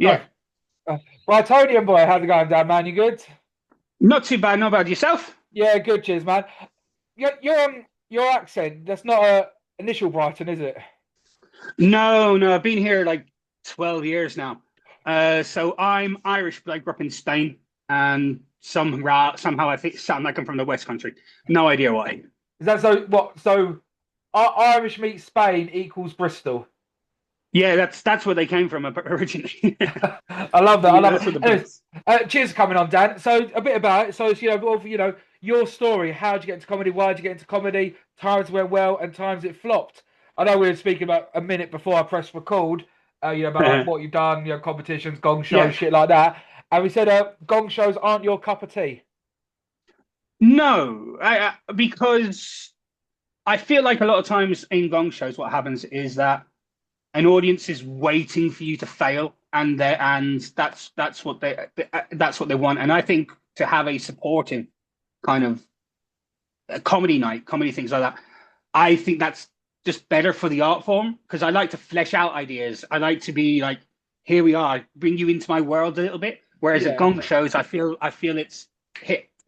Oh, Yeah, Brightonian boy, how's it going, Dan, man? You good? not too bad. Not bad yourself? Yeah, good, cheers, man. Your accent, that's not a initial Brighton, is it? No, no. I've been here like 12 years now. So I'm Irish, but I grew up in Spain, and somehow I think sound like I'm from the West Country. No idea why. Is that so? What? So, Irish meets Spain equals Bristol. Yeah, that's where they came from originally. I love that. I Yeah, love that's it. what the Anyways, Brits. cheers for coming on, Dan. So, a bit about it. So, it's, your story. How did you get into comedy? Why did you get into comedy? Times went well, and times it flopped. I know we were speaking about a minute before I pressed record. About like what you've done, competitions, gong shows, Yeah. shit like that. And we said, gong shows aren't your cup of tea. No, because I feel like a lot of times in gong shows, what happens is that an audience is waiting for you to fail, and that's what they want. And I think to have a supportive kind of a comedy night, comedy things like that, I think that's just better for the art form because I like to flesh out ideas. I like to be like, here we are, bring you into my world a little bit. Whereas at Yeah. gong shows, I feel it's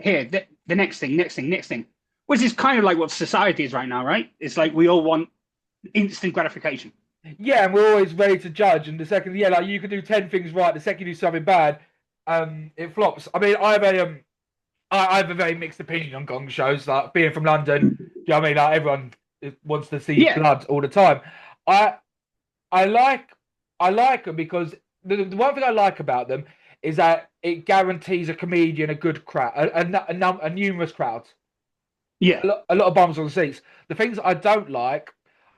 here the next thing, next thing, next thing, which is kind of like what society is right now, right? It's like we all want instant gratification. Yeah, and we're always ready to judge. And the second, yeah, like you can do 10 things right, the second you do something bad, it flops. I mean, I have a very mixed opinion on gong shows. Like being from London, you know what I mean? Like everyone wants to see Yeah, blood all the time. I I like I like them because the one thing I like about them is that it guarantees a comedian a good crowd, a numerous crowd, yeah, a lot of bums on the seats. The things I don't like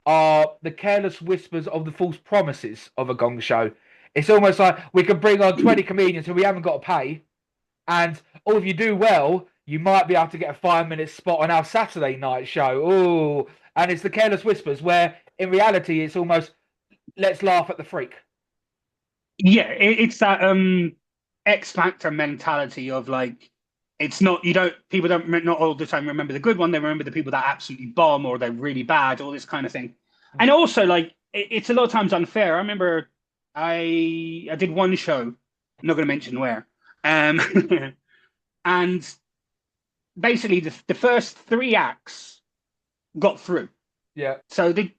are the careless whispers of the false promises of a gong show. It's almost like we can bring on 20 comedians who we haven't got to pay, and if you do well, you might be able to get a 5 minute spot on our Saturday night show. Oh, and it's the careless whispers where in reality it's almost let's laugh at the freak. yeah. It's that X Factor mentality of like, it's not you don't people don't not all the time remember the good one. They remember the people that absolutely bomb or they're really bad, all this kind of thing. And also like it's a lot of times unfair. I remember I did one show. I'm not going to mention where. Um, and basically the first three acts got through. Yeah, So they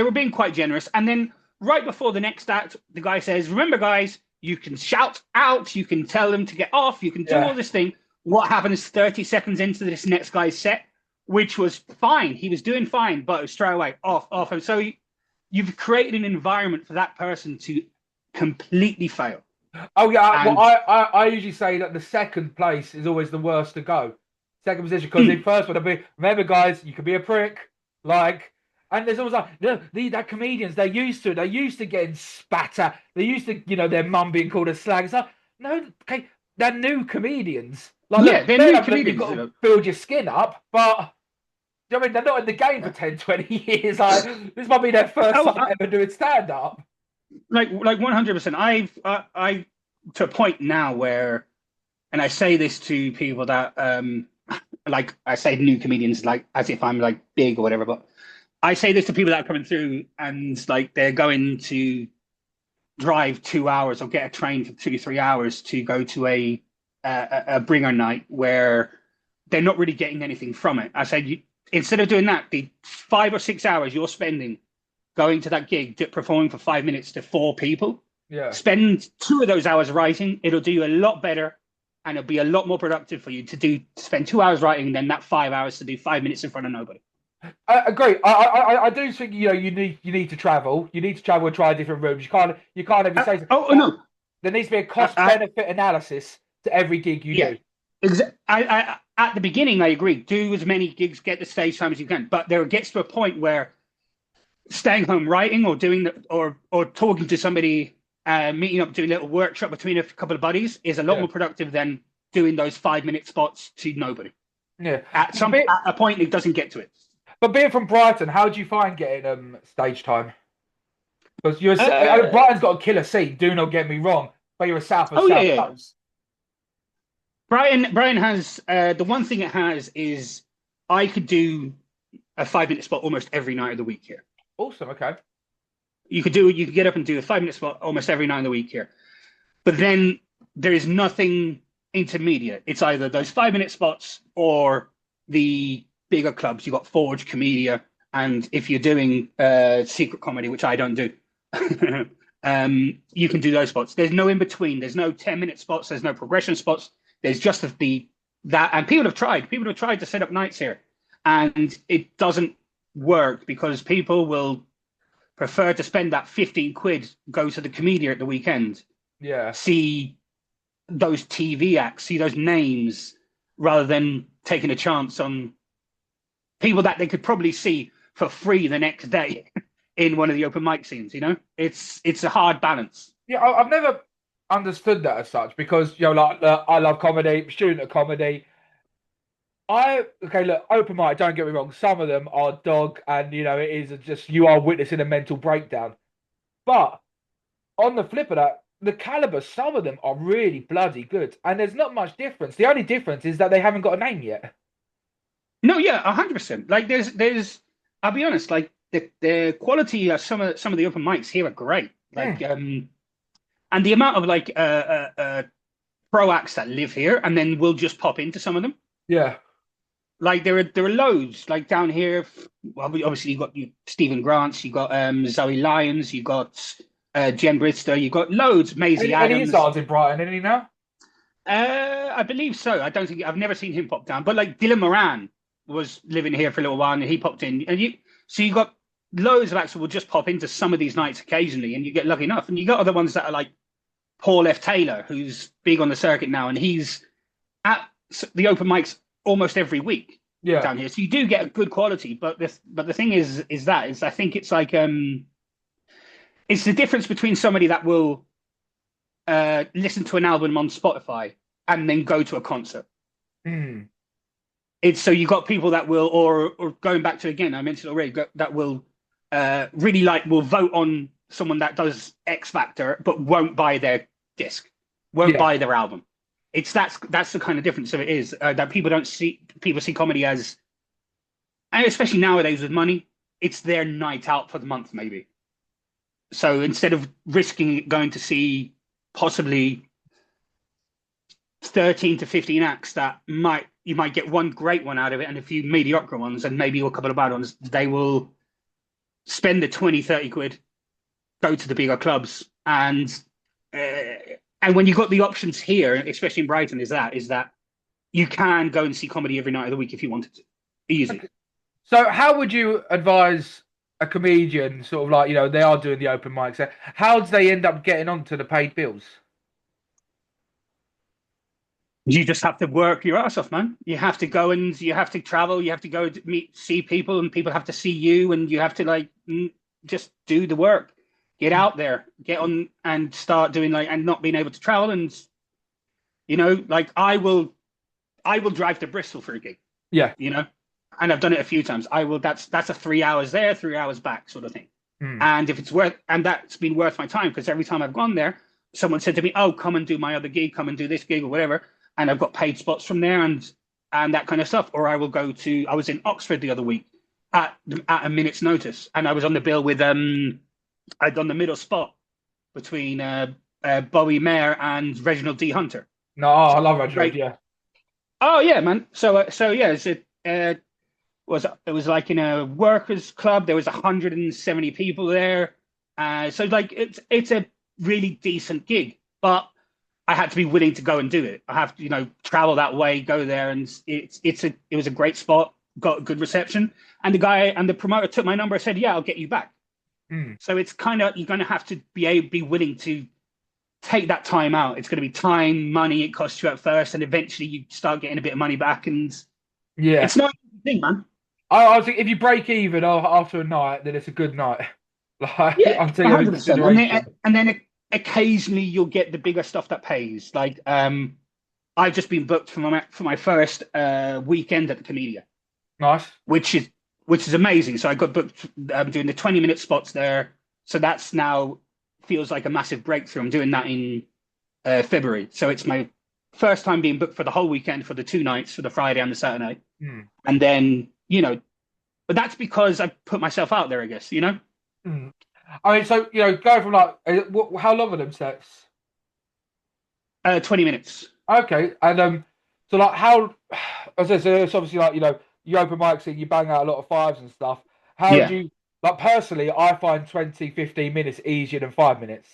were being quite generous. And then right before the next act, the guy says, "Remember, guys, you can shout out, you can tell them to get off, you can do all yeah. this thing." What happens 30 seconds into this next guy's set, which was fine. He was doing fine, but straight away off, off. And so you've created an environment for that person to completely fail. Oh yeah. Well, And I usually say that the second place is always the worst to go. Second position because in first one, be remember, guys, you can be a prick. Like, and there's always like, no, that comedians they're used to it. They're used to getting spat at. They're used to their mum being called a slag. It's like, no, okay, they're new comedians. Like, yeah, look, they're fair new enough that you've comedians. got to build your skin up, but. You know what I mean, they're not in the game for 10, 20 years. Like, this might be their first Oh, time ever doing stand up. like 100%. I to a point now where, and I say this to people that like I say new comedians like as if I'm like big or whatever, but I say this to people that are coming through and like they're going to drive 2 hours or get a train for 2 3 hours to go to a bringer night where they're not really getting anything from it. I said instead of doing that, the 5 or 6 hours you're spending going to that gig, performing for 5 minutes to four people, Yeah. spend 2 of those hours writing. It'll do you a lot better and it'll be a lot more productive for you to spend 2 hours writing than that 5 hours to do 5 minutes in front of nobody. I agree. I do think you need to travel. You need to travel and try different rooms. You can't have you say Oh but no, there needs to be a I, cost I, benefit analysis to every gig you yeah, do. at the beginning I agree. Do as many gigs, get the stage time as you can, but there gets to a point where staying home writing or doing or talking to somebody, meeting up, doing a little workshop between a couple of buddies is a lot Yeah, more productive than doing those 5 minute spots to nobody. yeah. At a point, it doesn't get to it. But being from Brighton, how do you find getting stage time? Because Uh, Brighton's got a killer scene. Do not get me wrong, but you're a south of oh yeah, South yeah, yeah. Coast. Brian has the one thing it has is I could do a 5 minute spot almost every night of the week here. Awesome. Okay. You could get up and do a 5 minute spot almost every night of the week here. But then there is nothing intermediate. It's either those 5 minute spots or the bigger clubs. You've got Forge, Comedia, and if you're doing secret comedy, which I don't do, you can do those spots. There's no in between. There's no 10-minute spots. There's no progression spots. There's just that. And people have tried. People have tried to set up nights here, and it doesn't work because people will prefer to spend that 15 quid, go to the Comedia at the weekend, Yeah. see those TV acts, see those names, rather than taking a chance on people that they could probably see for free the next day in one of the open mic scenes. It's a hard balance. Yeah, I've never understood that as such because like I love comedy, student of comedy. Okay, look, open mic. Don't get me wrong. Some of them are dog, and it is just you are witnessing a mental breakdown. But on the flip of that, the caliber, some of them are really bloody good, and there's not much difference. The only difference is that they haven't got a name yet. No, yeah, 100%. Like there's. I'll be honest. Like the quality of some of the open mics here are great. Like and the amount of like pro acts that live here and then we'll just pop into some of them. Yeah. Like there are loads like down here. Well, obviously you got Stephen Grants, you got Zoe Lyons, you got Jen Brister, you got loads. Maisie Adams. And he starts in Brighton, isn't he now? I believe so. I don't think I've never seen him pop down, but like Dylan Moran was living here for a little while and he popped in, and you got loads of acts that will just pop into some of these nights occasionally, and you get lucky enough, and you got other ones that are like Paul F. Taylor, who's big on the circuit now, and he's at the open mics almost every week down here. So you do get a good quality, but the thing is I think it's like it's the difference between somebody that will listen to an album on Spotify and then go to a concert. It's so you got people that will, or going back to again, I mentioned already, that will really will vote on someone that does X Factor, but won't buy their disc, won't buy their album. That's the kind of difference of it is that people see comedy as, and especially nowadays with money, it's their night out for the month maybe. So instead of risking going to see possibly 13 to 15 acts that you might get one great one out of it and a few mediocre ones and maybe a couple of bad ones, they will spend the 20-30 quid, go to the bigger clubs, and when you got the options here, especially in Brighton, is that you can go and see comedy every night of the week if you wanted to. Easy. Okay. So how would you advise a comedian, sort of like, they are doing the open mics, how do they end up getting onto the paid bills? You just have to work your ass off, man. You have to go and you have to travel. You have to go to see people, and people have to see you, and you have to just do the work. Get out there, get on, and start doing and not being able to travel. And I will drive to Bristol for a gig. Yeah, and I've done it a few times. I will. That's a 3 hours there, 3 hours back sort of thing. And if it's that's been worth my time, because every time I've gone there, someone said to me, "Oh, come and do my other gig, come and do this gig or whatever." And I've got paid spots from there and that kind of stuff. Or I will go to, I was in Oxford the other week at a minute's notice, and I was on the bill with I'd done the middle spot between Bowie Mayer and Reginald D. Hunter. No, I love Reginald. Yeah. Oh yeah, man. So yeah, it was like in a workers' club. There was 170 people there. So it's a really decent gig, but I had to be willing to go and do it. I have to, travel that way, go there, and it was a great spot, got good reception, and the guy and the promoter took my number and said, "Yeah, I'll get you back." So it's kind of, you're going to have to be willing to take that time out. It's going to be time, money. It costs you at first, and eventually you start getting a bit of money back. And it's not a thing, man. I think if you break even after a night, then it's a good night. Yeah, 100%. And then occasionally you'll get the bigger stuff that pays. I've just been booked for my first weekend at the Comedia. Nice. Which is amazing. So I got booked doing the 20-minute spots there. So that's now feels like a massive breakthrough. I'm doing that in February. So it's my first time being booked for the whole weekend, for the 2 nights, for the Friday and the Saturday. And then, but that's because I put myself out there, I guess, I mean, so, going from how long are them sets? 20 minutes. Okay, and so like how, as I said, so it's obviously like you open mic scene, you bang out a lot of fives and stuff. How do Yeah. you like personally? I find 20, 15 minutes easier than 5 minutes.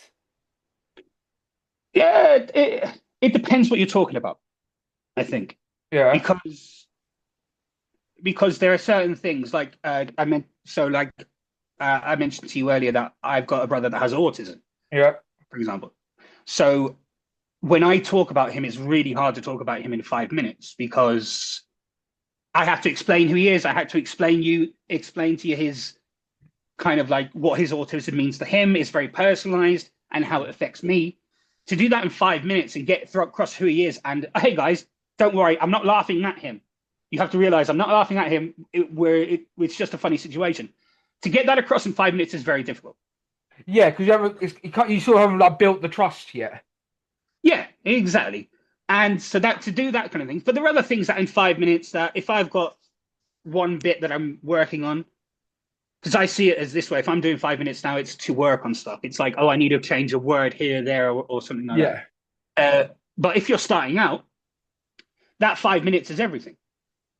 Yeah, it depends what you're talking about, I think. Yeah, Because there are certain things like I mentioned to you earlier that I've got a brother that has autism, yeah, for example. So when I talk about him, it's really hard to talk about him in 5 minutes because I have to explain who he is. I have to explain to you his kind of like what his autism means to him. It's very personalized and how it affects me. To do that in 5 minutes and get across who he is, and hey guys, don't worry, I'm not laughing at him. You have to realize I'm not laughing at him. It's just a funny situation. To get that across in 5 minutes is very difficult. yeah. Because you sort of haven't like built the trust yet. Yeah, exactly. And so that to do that kind of thing. But there are other things that in 5 minutes that if I've got one bit that I'm working on, because I see it as this way. If I'm doing 5 minutes now, it's to work on stuff. It's like, oh, I need to change a word here, there, or something like Yeah, that. But if you're starting out, that 5 minutes is everything,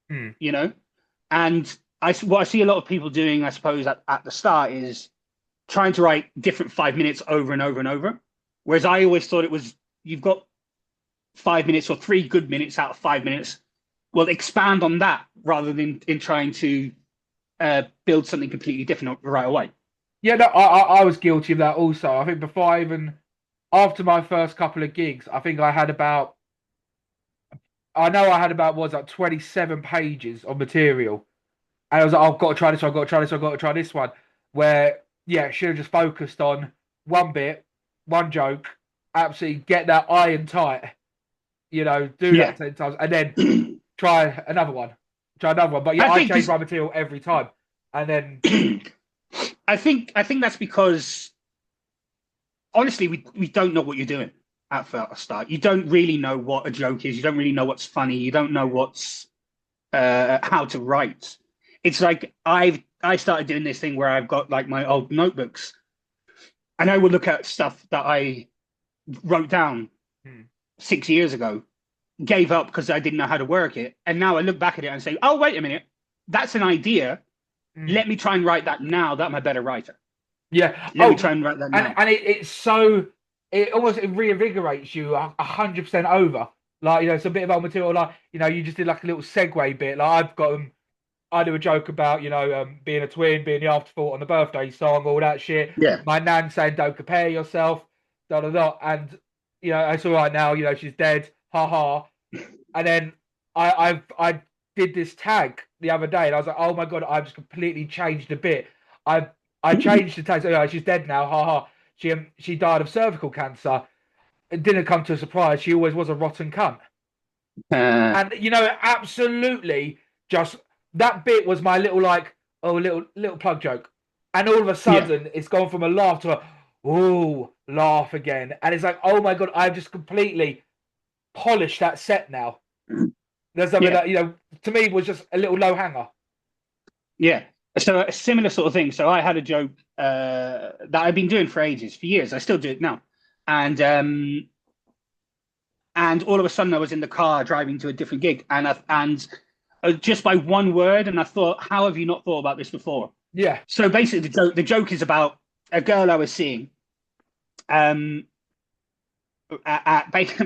hmm. you know? And what I see a lot of people doing, I suppose, at the start is trying to write different 5 minutes over and over and over. Whereas I always thought it was, you've got 5 minutes or 3 good minutes out of 5 minutes. Well, expand on that rather than in trying to build something completely different right away. Yeah. No, I was guilty of that also. I think after my first couple of gigs, I know I had about was like 27 pages of material. And I was like, oh, I've got to try this one, I've got to try this one, I've got to try this one. Where, yeah, should have just focused on one bit, one joke, absolutely get that iron tight, do Yeah. that 10 times, and then try another one. Try another one. But yeah, I change my material every time. And then I think that's because honestly, we don't know what you're doing at first start. You don't really know what a joke is. You don't really know what's funny. You don't know what's how to write. It's like I started doing this thing where I've got like my old notebooks, and I would look at stuff that I wrote down 6 years ago, gave up because I didn't know how to work it, and now I look back at it and say, "Oh, wait a minute, that's an idea. Let me try and write that now that I'm a better writer." Yeah. Let me try and write that now. And it almost reinvigorates you 100% over. Like, it's a bit of old material. Like, you just did like a little segue bit. Like, I do a joke about, being a twin, being the afterthought on the birthday song, all that shit. Yeah. My nan saying, don't compare yourself, da da da. And, it's all right now, she's dead, ha ha. And then I did this tag the other day and I was like, oh my God, I've just completely changed a bit. I changed the tag. So, she's dead now, ha ha. She died of cervical cancer. It didn't come to a surprise. She always was a rotten cunt. And absolutely just that bit was my little little plug joke. And all of a sudden it's gone from a laugh to laugh again. And it's like, oh my God, I've just completely polished that set now. There's something that, to me was just a little low hanger. Yeah. So a similar sort of thing. So I had a joke that I've been doing for ages, for years. I still do it now. And all of a sudden I was in the car driving to a different gig and just by one word, and I thought, how have you not thought about this before? Yeah. So basically the joke is about a girl I was seeing.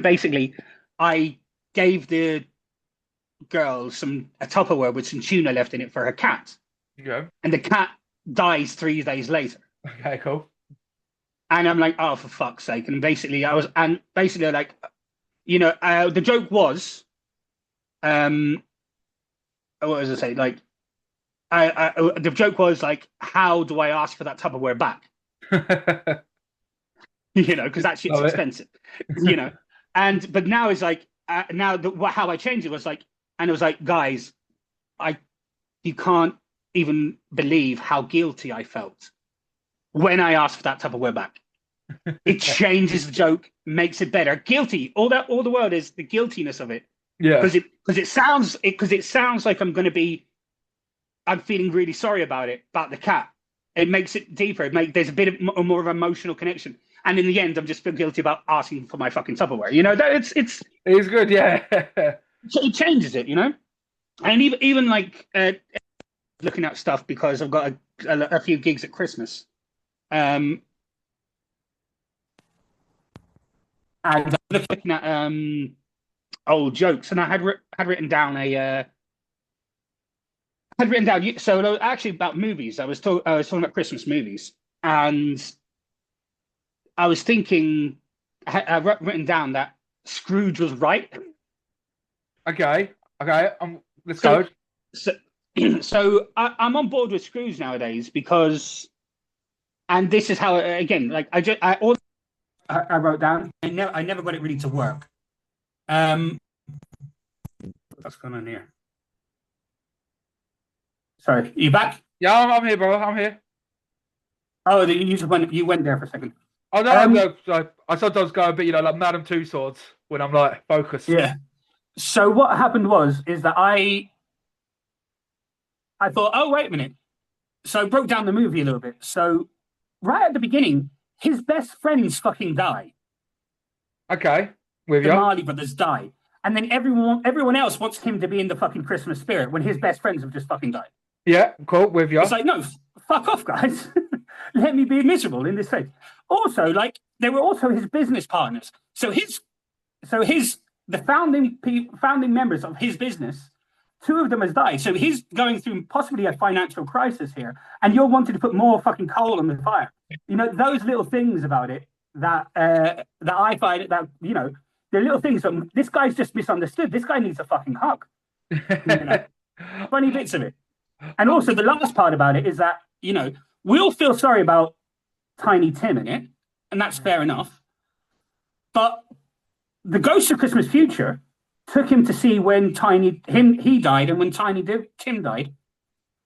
Basically, I gave the girl a Tupperware with some tuna left in it for her cat. Yeah. And the cat dies 3 days later. Okay, cool. And I'm like, oh, for fuck's sake. And basically like, the joke was, what was I say? Like, the joke was like, how do I ask for that Tupperware back? Because that shit's expensive, but now it's like, how I changed it was like, and it was like, guys, you can't even believe how guilty I felt when I asked for that Tupperware back. It changes the joke, makes it better. Guilty, all the word is the guiltiness of it. Yeah, because it sounds like I'm feeling really sorry about the cat. It makes it deeper. There's a bit of more of an emotional connection. and in the end, I'm just feel guilty about asking for my fucking Tupperware. You know, that it's It's good, yeah. it changes it. You know, and even like looking at stuff because I've got a few gigs at Christmas. And I was looking at old jokes, and I had written down so actually about movies. I was talking about Christmas movies, and I was thinking I written down that Scrooge was right. Okay. Let's So go. so, so I'm on board with Scrooge nowadays because, and this is how again, like I wrote down. I never got it really to work. What's going on here? Sorry, are you back? Yeah, I'm here, bro. I'm here. Oh, you went there for a second. Oh no, no. I sometimes go a bit, like Madame Two Swords when I'm like focused. Yeah. So what happened is that I thought, oh wait a minute. So I broke down the movie a little bit. So right at the beginning, his best friends fucking die. Okay, with The you. Marley brothers die. And then everyone else wants him to be in the fucking Christmas spirit when his best friends have just fucking died. Yeah, cool, with you. It's like, no, fuck off, guys. Let me be miserable in this phase. Also, like, they were also his business partners. So the founding members of his business, two of them has died. So he's going through possibly a financial crisis here, and you're wanting to put more fucking coal on the fire. You know, those little things about it that I find that, you know, the little things that this guy's just misunderstood. This guy needs a fucking hug. You know? Funny bits of it. And also the last part about it is that, you know, we all feel sorry about Tiny Tim in it, and that's fair enough. But the Ghost of Christmas Future took him to see when he died and when Tim died.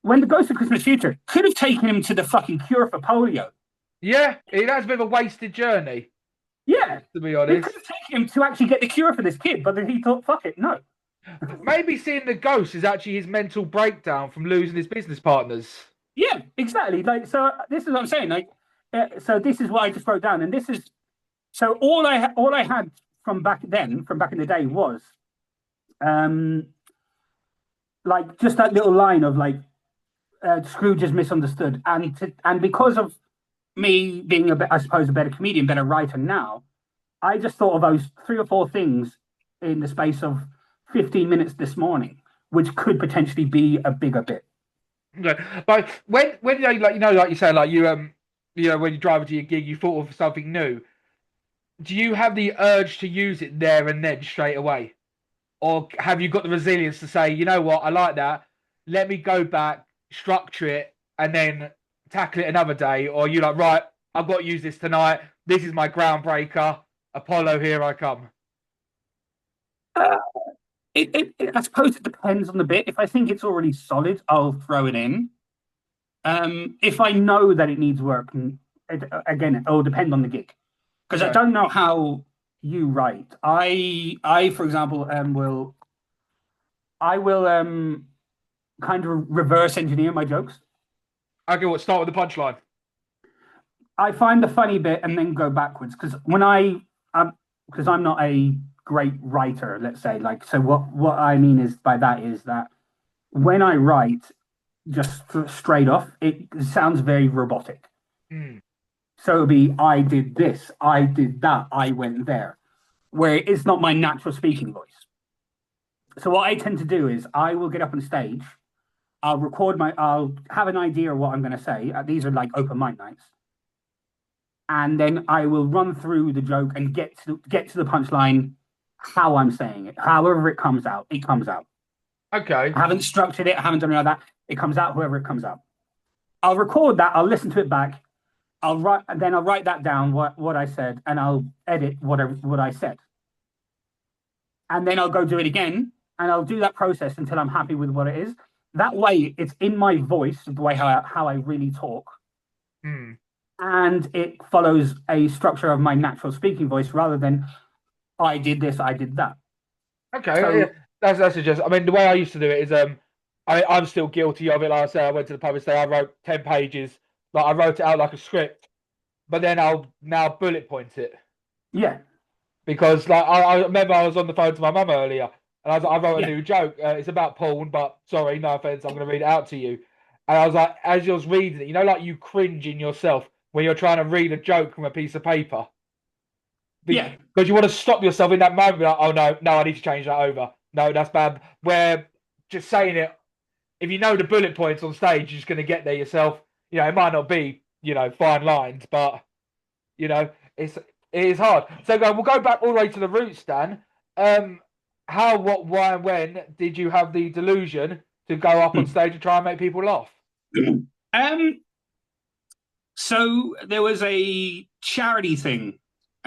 When the Ghost of Christmas Future could have taken him to the fucking cure for polio. Yeah, it has a bit of a wasted journey. Yeah, to be they honest. could have taken him to actually get the cure for this kid, but then he thought, fuck it, no. Maybe seeing the ghost is actually his mental breakdown from losing his business partners. Yeah, exactly. Like, so this is what I'm saying. Like, so this is what I just wrote down, and this is so all I had from back in the day was, like just that little line of like, Scrooge is misunderstood, and because of me being I suppose a better comedian, better writer now, I just thought of those 3 or 4 things in the space of 15 minutes this morning, which could potentially be a bigger bit. Okay. But when like you say, like you when you drive to your gig, you thought of something new. Do you have the urge to use it there and then straight away, or have you got the resilience to say, you know what, I like that. Let me go back, structure it, and then tackle it another day? Or you like, right, I've got to use this tonight. This is my groundbreaker. Apollo, here I come. I suppose it depends on the bit. If I think it's already solid, I'll throw it in. If I know that it needs work, again, it'll depend on the gig. Because I don't know how you write. I for example, will kind of reverse engineer my jokes. Okay, what? Start with the punchline. I find the funny bit and then go backwards because because I'm not a great writer, let's say. Like, so what I mean is by that is that when I write just straight off, it sounds very robotic. Mm. So it'll be, I did this, I did that, I went there, where it's not my natural speaking voice. So what I tend to do is I will get up on stage, I'll have an idea of what I'm going to say. These are like open mic nights. And then I will run through the joke and get to the punchline how I'm saying it. However it comes out, it comes out. Okay. I haven't structured it, I haven't done it like that. It comes out however it comes out. I'll record that, I'll listen to it back. I'll write that down, what I said, and I'll edit what I said. And then I'll go do it again, and I'll do that process until I'm happy with what it is. That way, it's in my voice, the way how I really talk. Mm. And it follows a structure of my natural speaking voice rather than I did this, I did that. Okay, so, yeah, that's just. I mean, the way I used to do it is, I'm still guilty of it. Like I said, I went to the pub and I wrote 10 pages. Like I wrote it out like a script, but then I'll now bullet point it. Yeah. Because like I remember I was on the phone to my mum earlier, and I was like, I wrote a Yeah. new joke. It's about porn, but sorry, no offense, I'm going to read it out to you. And I was like, as you was reading it, you know, like you cringe in yourself when you're trying to read a joke from a piece of paper. Yeah. Because you want to stop yourself in that moment, like, oh no, I need to change that over. No, that's bad. Where just saying it, if you know the bullet points on stage, you're just going to get there yourself. You know, it might not be, you know, fine lines, but you know, it is hard. So we'll go back all the way to the roots, Dan. How, what, why, and when did you have the delusion to go up on stage and try and make people laugh? So there was a charity thing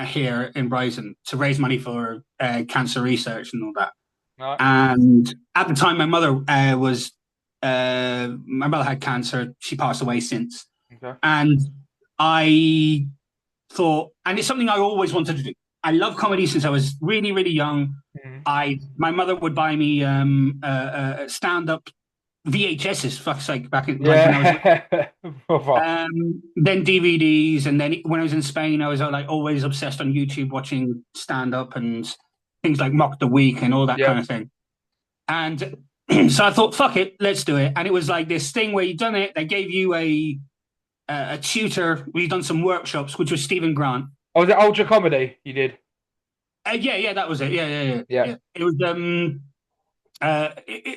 here in Brighton to raise money for cancer research and all that. Right. And at the time, my mother had cancer. She passed away since. Okay. And I thought, and it's something I always wanted to do. I love comedy since I was really, really young. My mother would buy me stand-up VHSs, fuck's sake, back in when I was then DVDs, and then when I was in Spain, I was like always obsessed on YouTube watching stand-up and things like Mock the Week and all that kind of thing. And so I thought, fuck it, let's do it. And it was like this thing where you'd done it, they gave you a tutor, we've done some workshops, which was Stephen Grant. Oh, was it Ultra Comedy you did? Yeah, that was it. Yeah. It was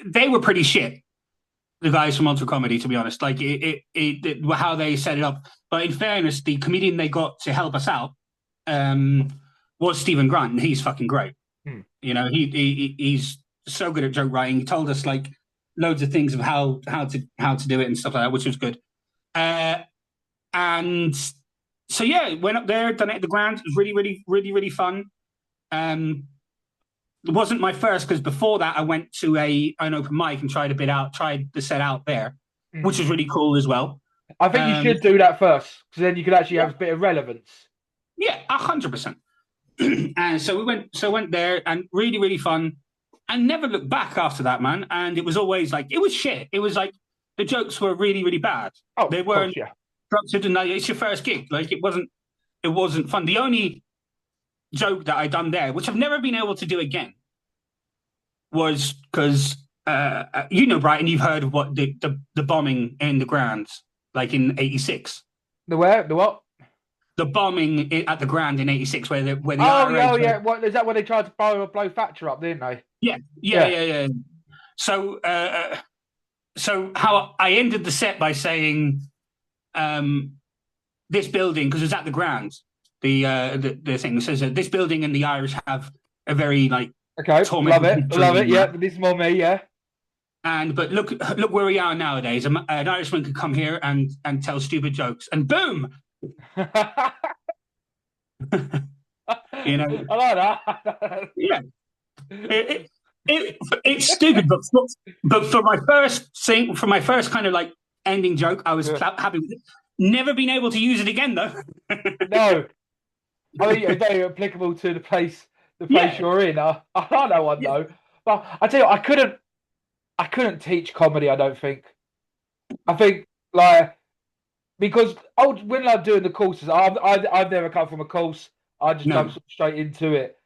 they were pretty shit, the guys from Ultra Comedy, to be honest. Like how they set it up. But in fairness, the comedian they got to help us out was Stephen Grant, and he's fucking great. You know, he's so good at joke writing. He told us like loads of things of how to do it and stuff like that, which was good. And so yeah, went up there, done it at the Grand. It was really, really, really, really fun. It wasn't my first, because before that I went to an open mic and tried the set out there, which was really cool as well. I think you should do that first, because then you could actually have a bit of relevance. Yeah, 100%. And so I went there, and really, really fun, and never looked back after that, man. And it was always like, it was shit. It was like the jokes were really, really bad. Oh, they weren't structured, and it's your first gig. Like it wasn't fun. The only joke that I done there, which I've never been able to do again, was because you know, Brighton, you've heard of what the bombing in the Grand, like in '86. The where? The what? The bombing at the Grand in '86, where the yeah. What is that? When they tried to blow Thatcher up, didn't they? Yeah. So how I ended the set by saying, this building, because it was at the Grand. The thing says that this building and the Irish have a very like love it. Yeah, this is more me. Yeah. But look where we are nowadays. An Irishman could come here and tell stupid jokes, and boom. You know, I like that. Yeah. It's stupid, but for my first kind of like ending joke, I was happy with it. Never been able to use it again though. No. I mean, it's very applicable to the place you're in. I know one though, but I tell you, I couldn't teach comedy. I don't think. I think like because when I'm doing the courses, I've never come from a course. I just jump straight into it.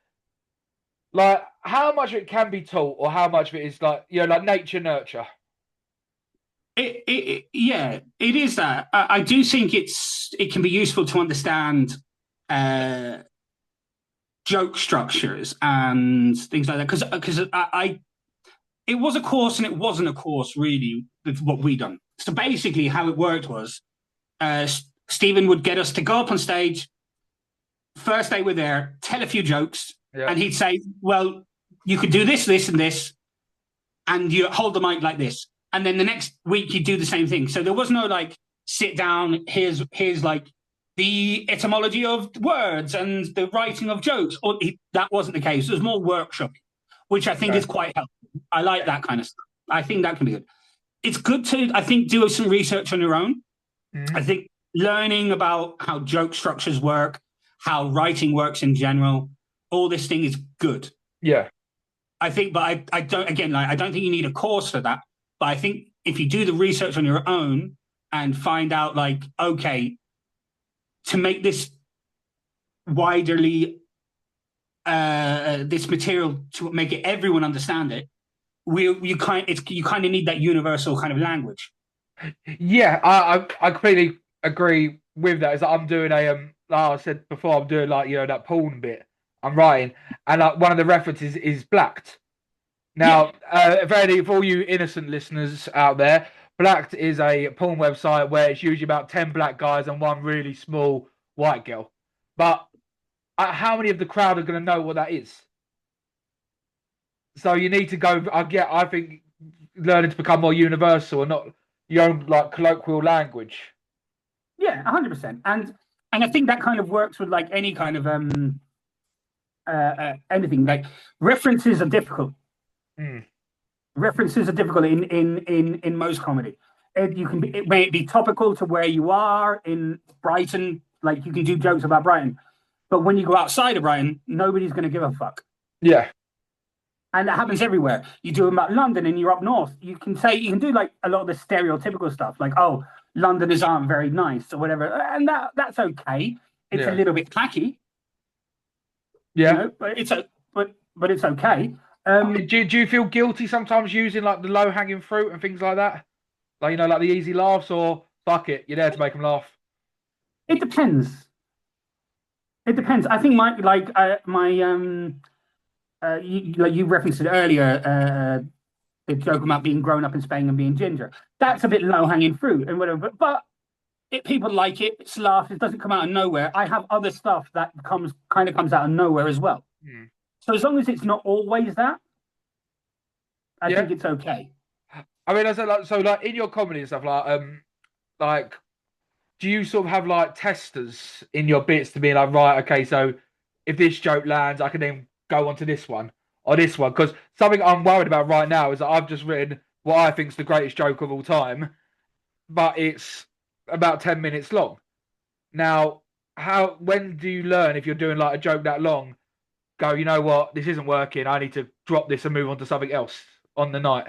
Like how much of it can be taught, or how much of it is like like nature nurture. It is that. I do think it can be useful to understand joke structures and things like that, because it was a course and it wasn't a course really with what we done. So basically how it worked was Stephen would get us to go up on stage. First day we're there, tell a few jokes, and he'd say, well, you could do this, this, and this, and you hold the mic like this. And then the next week you do the same thing. So there was no like sit down, here's like the etymology of words and the writing of jokes. That wasn't the case. It was more workshopping, which I think is quite helpful. I like that kind of stuff. I think that can be good. It's good to, I think, do some research on your own. I think learning about how joke structures work, how writing works in general, all this thing is good. Yeah. I think, but I don't think you need a course for that. But I think if you do the research on your own and find out, like, okay, to make this widerly this material to make it everyone understand it, you kind of need that universal kind of language. Yeah, I completely agree with that. Is that I'm doing like I said before, I'm doing like that porn bit. I'm writing, and like one of the references is blacked. Now, for all you innocent listeners out there, Blacked is a porn website where it's usually about 10 black guys and one really small white girl. But how many of the crowd are going to know what that is? So you need to go. I think learning to become more universal and not your own like colloquial language. Yeah, 100%. And I think that kind of works with like any kind of anything. Like references are difficult. References are difficult in most comedy. It may be topical to where you are in Brighton. Like you can do jokes about Brighton, but when you go outside of Brighton, nobody's going to give a fuck. Yeah. And that happens everywhere. You do them about London and you're up north. You can do like a lot of the stereotypical stuff, like, oh, Londoners aren't very nice or whatever. And that's okay. It's a little bit tacky. Yeah. But it's okay. Do you feel guilty sometimes using like the low hanging fruit and things like that? Like, like the easy laughs, or fuck it, you're there to make them laugh? It depends. It depends. I think you referenced it earlier, the joke about being grown up in Spain and being ginger. That's a bit low hanging fruit and whatever. But people like it. It's laughed. It doesn't come out of nowhere. I have other stuff that comes out of nowhere as well. So as long as it's not always that, I think it's okay. I mean, I said like in your comedy and stuff, like do you sort of have like testers in your bits to be like, right, okay, so if this joke lands, I can then go on to this one or this one? Because something I'm worried about right now is that I've just written what I think is the greatest joke of all time, but it's about 10 minutes long. Now, when do you learn if you're doing like a joke that long? Go, you know what? This isn't working. I need to drop this and move on to something else on the night.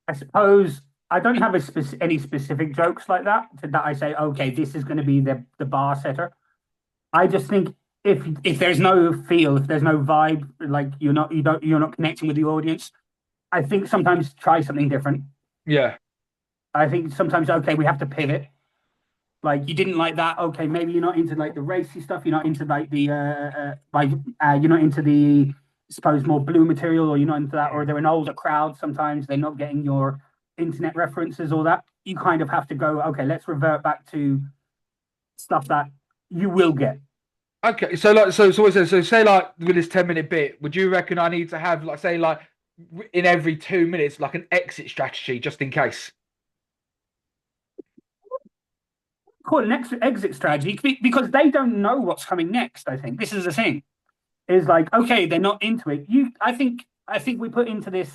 I suppose I don't have any specific jokes like that I say, okay, this is going to be the bar setter. I just think if there's no feel, if there's no vibe, like you're not connecting with the audience, I think sometimes try something different. Yeah. I think sometimes, okay, we have to pivot. Like you didn't like that, okay, maybe you're not into like the racy stuff, you're not into like the you're not into the, I suppose, more blue material, or you're not into that, or they're an older crowd, sometimes they're not getting your internet references or that. You kind of have to go, okay, let's revert back to stuff that you will get. Okay, so say like with this 10-minute bit, would you reckon I need to have like say like in every 2 minutes like an exit strategy just in case? Call it an exit strategy because they don't know what's coming next. I think this is the thing. Is like, okay, they're not into it. I think we put into this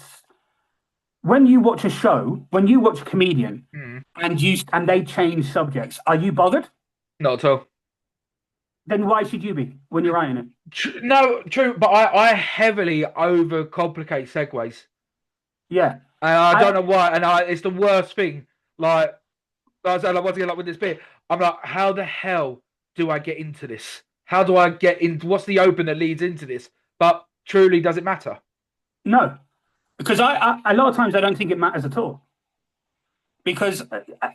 when you watch a show, when you watch a comedian, and they change subjects. Are you bothered? Not at all. Then why should you be when you're writing it? No, true, but I heavily overcomplicate segues. Yeah, and I don't know why, and it's the worst thing. Like I said, like once again, like with this bit, I'm like, how the hell do I get into this? How do I get into what's the open that leads into this? But truly, does it matter? No, because I a lot of times I don't think it matters at all. Because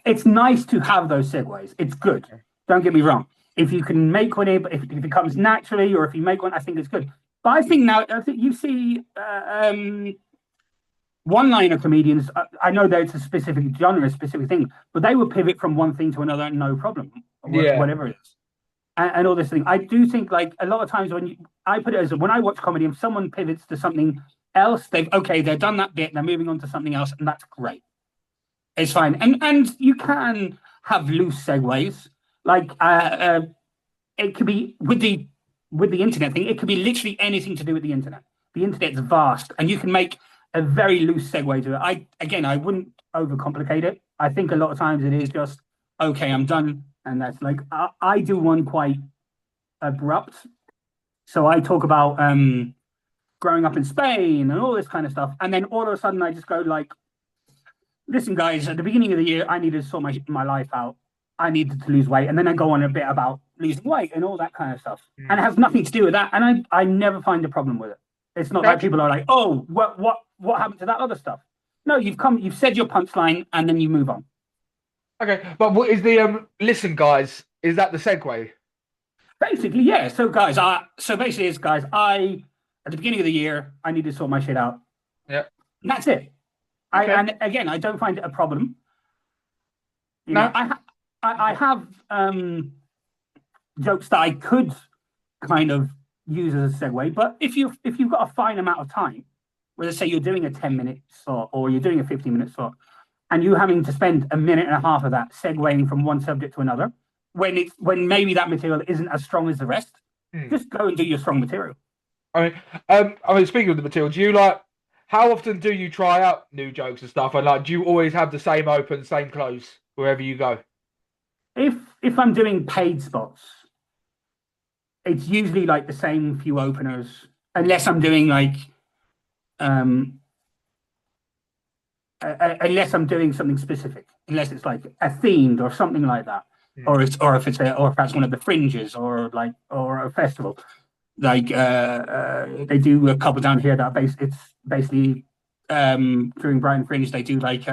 it's nice to have those segues. It's good. Don't get me wrong. If you can make one, if it comes naturally, or if you make one, I think it's good. But I think you see one-liner comedians. I know that it's a specific genre, a specific thing, but they will pivot from one thing to another, no problem. Whatever it is. And all this thing. I do think like a lot of times I put it as when I watch comedy, if someone pivots to something else, they've done that bit, they're moving on to something else, and that's great. It's fine. And you can have loose segues. Like it could be with the internet thing, it could be literally anything to do with the internet. The internet's vast, and you can make a very loose segue to it. I wouldn't overcomplicate it. I think a lot of times it is just, okay, I'm done. And that's like, I do one quite abrupt. So I talk about growing up in Spain and all this kind of stuff. And then all of a sudden I just go like, listen, guys, at the beginning of the year, I needed to sort my life out. I needed to lose weight, and then I go on a bit about losing weight and all that kind of stuff, and Mm. it has nothing to do with that. And I never find a problem with it. It's not like Okay. people are like, oh, what happened to that other stuff? No, you've said your punchline, and then you move on. Okay. But what is the listen, guys? Is that the segue? Basically, yeah. So guys, I at the beginning of the year I need to sort my shit out. Yeah. And that's it. Okay. And again, I don't find it a problem. You know, No. I have jokes that I could kind of use as a segue, but if you've got a fine amount of time, whether say you're doing a 10-minute slot or you're doing a 15-minute slot, and you having to spend a minute and a half of that segueing from one subject to another, when maybe that material isn't as strong as the rest, just go and do your strong material. I mean, speaking of the material, do you like? How often do you try out new jokes and stuff? And like, do you always have the same open, same close wherever you go? If I'm doing paid spots, it's usually like the same few openers, unless I'm doing like um unless I'm doing something specific, unless it's like a themed or something like that, or if that's one of the fringes or a festival. Like they do a couple down here that it's basically during Brighton Fringe they do like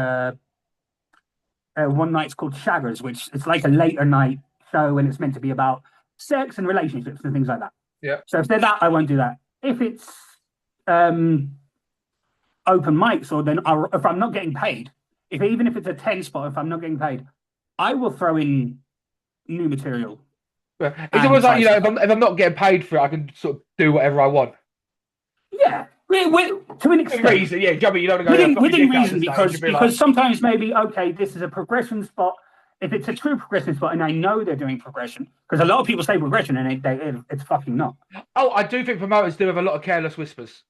one night's called Shaggers, which it's like a later night show and it's meant to be about sex and relationships and things like that. Yeah. So if they're that, I won't do that. If it's open mics, or then if I'm not getting paid, even if it's a 10 spot, if I'm not getting paid, I will throw in new material. It's almost like, if I'm not getting paid for it, I can sort of do whatever I want. Yeah, to an extent. Reason, yeah, Jummy, you don't want to go within reason, because sometimes maybe, okay, this is a progression spot. If it's a true progression spot and I know they're doing progression, because a lot of people say progression and it's fucking not. Oh, I do think promoters do have a lot of careless whispers.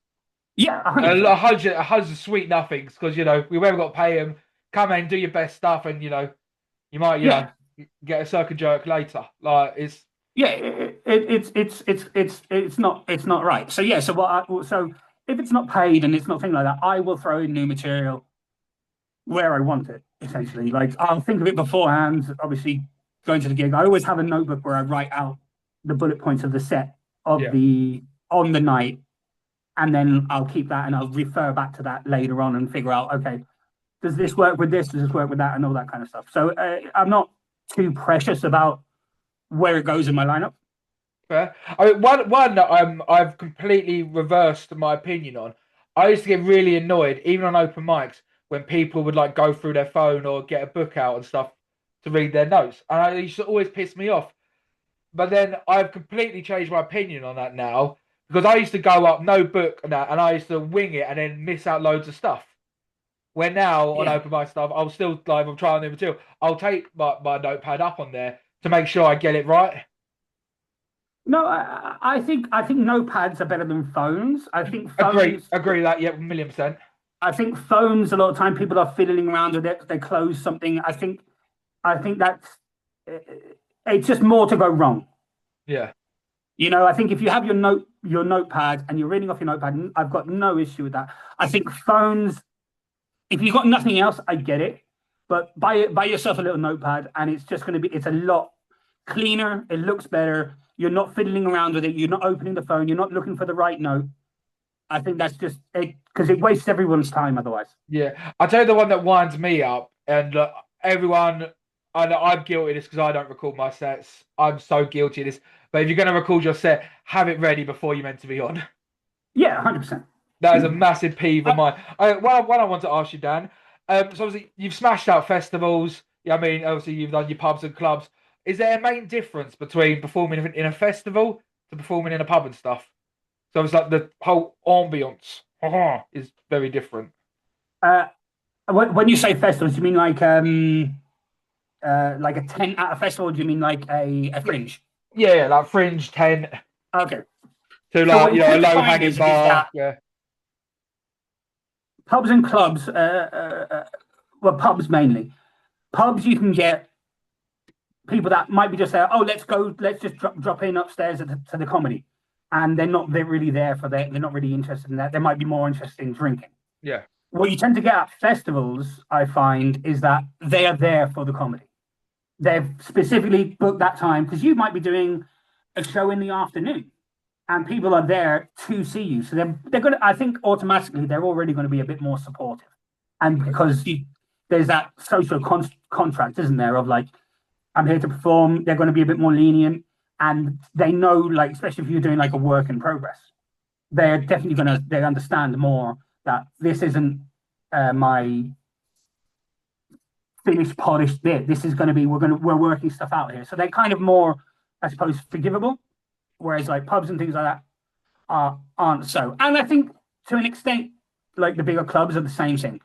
Yeah, 100%. A hundred of sweet nothings, because we haven't got to pay them. Come in, do your best stuff, and you might get a circle jerk later. Like it's it's not right. So yeah, so if it's not paid and it's not thing like that, I will throw in new material where I want it. Essentially, like I'll think of it beforehand. Obviously, going to the gig, I always have a notebook where I write out the bullet points of the set on the night, and then I'll keep that and I'll refer back to that later on and figure out, okay, does this work with this? Does this work with that? And all that kind of stuff. So I'm not too precious about where it goes in my lineup. Fair. I mean, one that I've completely reversed my opinion on. I used to get really annoyed, even on open mics, when people would like go through their phone or get a book out and stuff to read their notes, and it used to always piss me off. But then I've completely changed my opinion on that now, because I used to go up no book and that, and I used to wing it and then miss out loads of stuff. Where now on open mic stuff, I'll still like, I'm trying new material, I'll take my notepad up on there to make sure I get it right. No, I think notepads are better than phones. I think phones. Agree that, yeah, 1,000,000%. I think phones, a lot of time people are fiddling around with it. They close something. I think that's it's just more to go wrong. Yeah. I think if you have your notepad and you're reading off your notepad, I've got no issue with that. I think phones, if you've got nothing else, I get it. But buy yourself a little notepad, and it's just going to it's a lot cleaner. It looks better. You're not fiddling around with it. You're not opening the phone. You're not looking for the right note. I think that's just it, because it wastes everyone's time otherwise. Yeah. I'll tell you the one that winds me up, and everyone, I know I'm guilty of this because I don't record my sets. I'm so guilty of this. But if you're going to record your set, have it ready before you're meant to be on. Yeah, 100%. That is a massive peeve of mine. One I want to ask you, Dan. So obviously you've smashed out festivals. Yeah, I mean, obviously you've done your pubs and clubs. Is there a main difference between performing in a festival to performing in a pub and stuff? So it's like the whole ambience is very different. When you say festivals, do you mean like a tent at a festival? Or do you mean like a fringe? Yeah, like fringe tent. Okay. So like a low hanging bar. Yeah. Pubs and clubs. Well, pubs mainly. Pubs, you can get people that might be just there. Oh, let's just drop in upstairs to the comedy, and they're really there for that. They're not really interested in that. They might be more interested in drinking. Yeah. What you tend to get at festivals, I find, is that they are there for the comedy. They've specifically booked that time because you might be doing a show in the afternoon and people are there to see you. So they're going to, I think automatically they're already going to be a bit more supportive. And because there's that social contract, isn't there, of like, I'm here to perform, they're going to be a bit more lenient. And they know, like, especially if you're doing like a work in progress, they're definitely going to, they understand more that this isn't my finished, polished bit. This is going to be, we're working stuff out here. So they're kind of more, I suppose, forgivable. Whereas like pubs and things like that aren't so. And I think to an extent, like the bigger clubs are the same thing.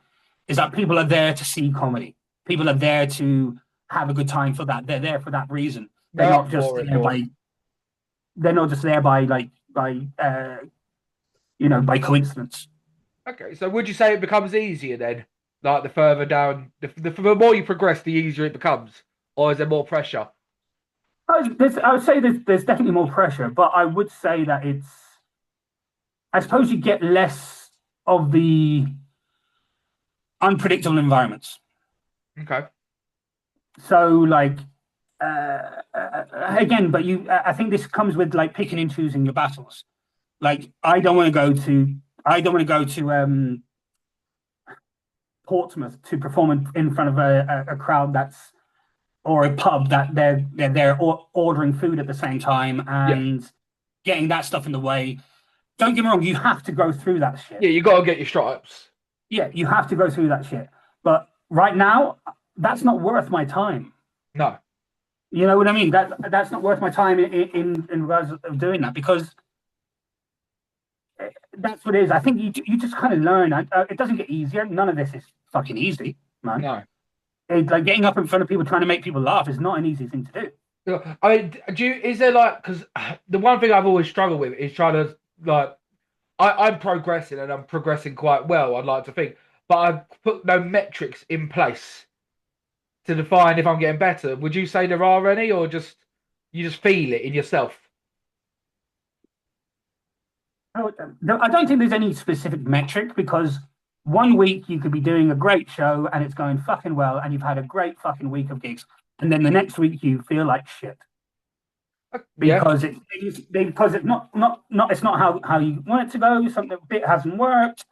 Is that people are there to see comedy. People are there to have a good time for that. They're there for that reason. They're not just there by. They're not just there by by coincidence. Okay, so would you say it becomes easier then? Like the further down, the more you progress, the easier it becomes, or is there more pressure? I would say there's definitely more pressure, but I would say that it's. I suppose you get less of the unpredictable environments. Okay. So like again, but I think this comes with like picking and choosing your battles. Like I don't want to go to Portsmouth to perform in front of a crowd that's or a pub that they're ordering food at the same time and getting that stuff in the way. Don't get me wrong, you have to go through that shit. Yeah, you got to get your stripes. Yeah, you have to go through that shit. But right now, that's not worth my time. No. You know what I mean? That's not worth my time in regards of doing that because that's what it is. I think you just kind of learn. It doesn't get easier. None of this is fucking easy, man. No. Like getting up in front of people trying to make people laugh is not an easy thing to do. I mean, is there like, because the one thing I've always struggled with is trying to like, I'm progressing and I'm progressing quite well, I'd like to think, but I've put no metrics in place to define if I'm getting better. Would you say there are any, or just you just feel it in yourself? I don't think there's any specific metric because one week you could be doing a great show and it's going fucking well and you've had a great fucking week of gigs, and then the next week you feel like shit because it's not how you want it to go. Something a bit hasn't worked.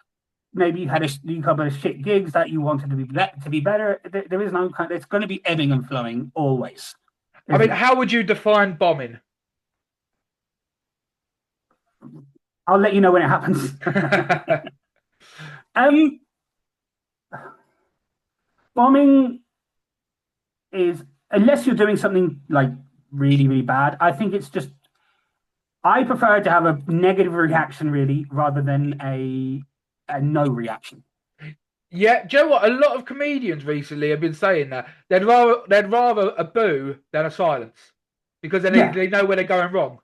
Maybe you had a couple of shit gigs that you wanted to be better. There is no kind. It's going to be ebbing and flowing always. I mean, how would you define bombing? I'll let you know when it happens. Bombing is, unless you're doing something like really, really bad, I think it's just, I prefer to have a negative reaction really rather than a no reaction. Yeah, do you know what? A lot of comedians recently have been saying that they'd rather a boo than a silence because they know where they're going wrong.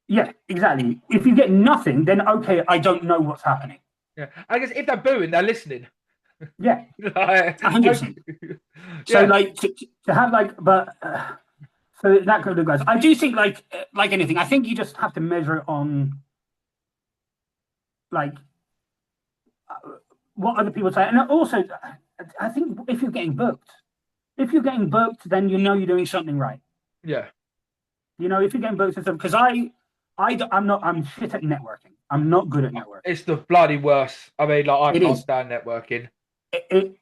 Yeah, exactly. If you get nothing, then okay, I don't know what's happening. Yeah, I guess if they're booing, they're listening. Yeah, like, 100%. So like to have like, but so that kind of goes. I do think like anything, I think you just have to measure it on like what other people say, and also I think if you're getting booked, then you know you're doing something right. Yeah. You know, if you're getting booked and stuff, because I'm shit at networking. I'm not good at networking. It's the bloody worst. I mean, like I can't stand networking.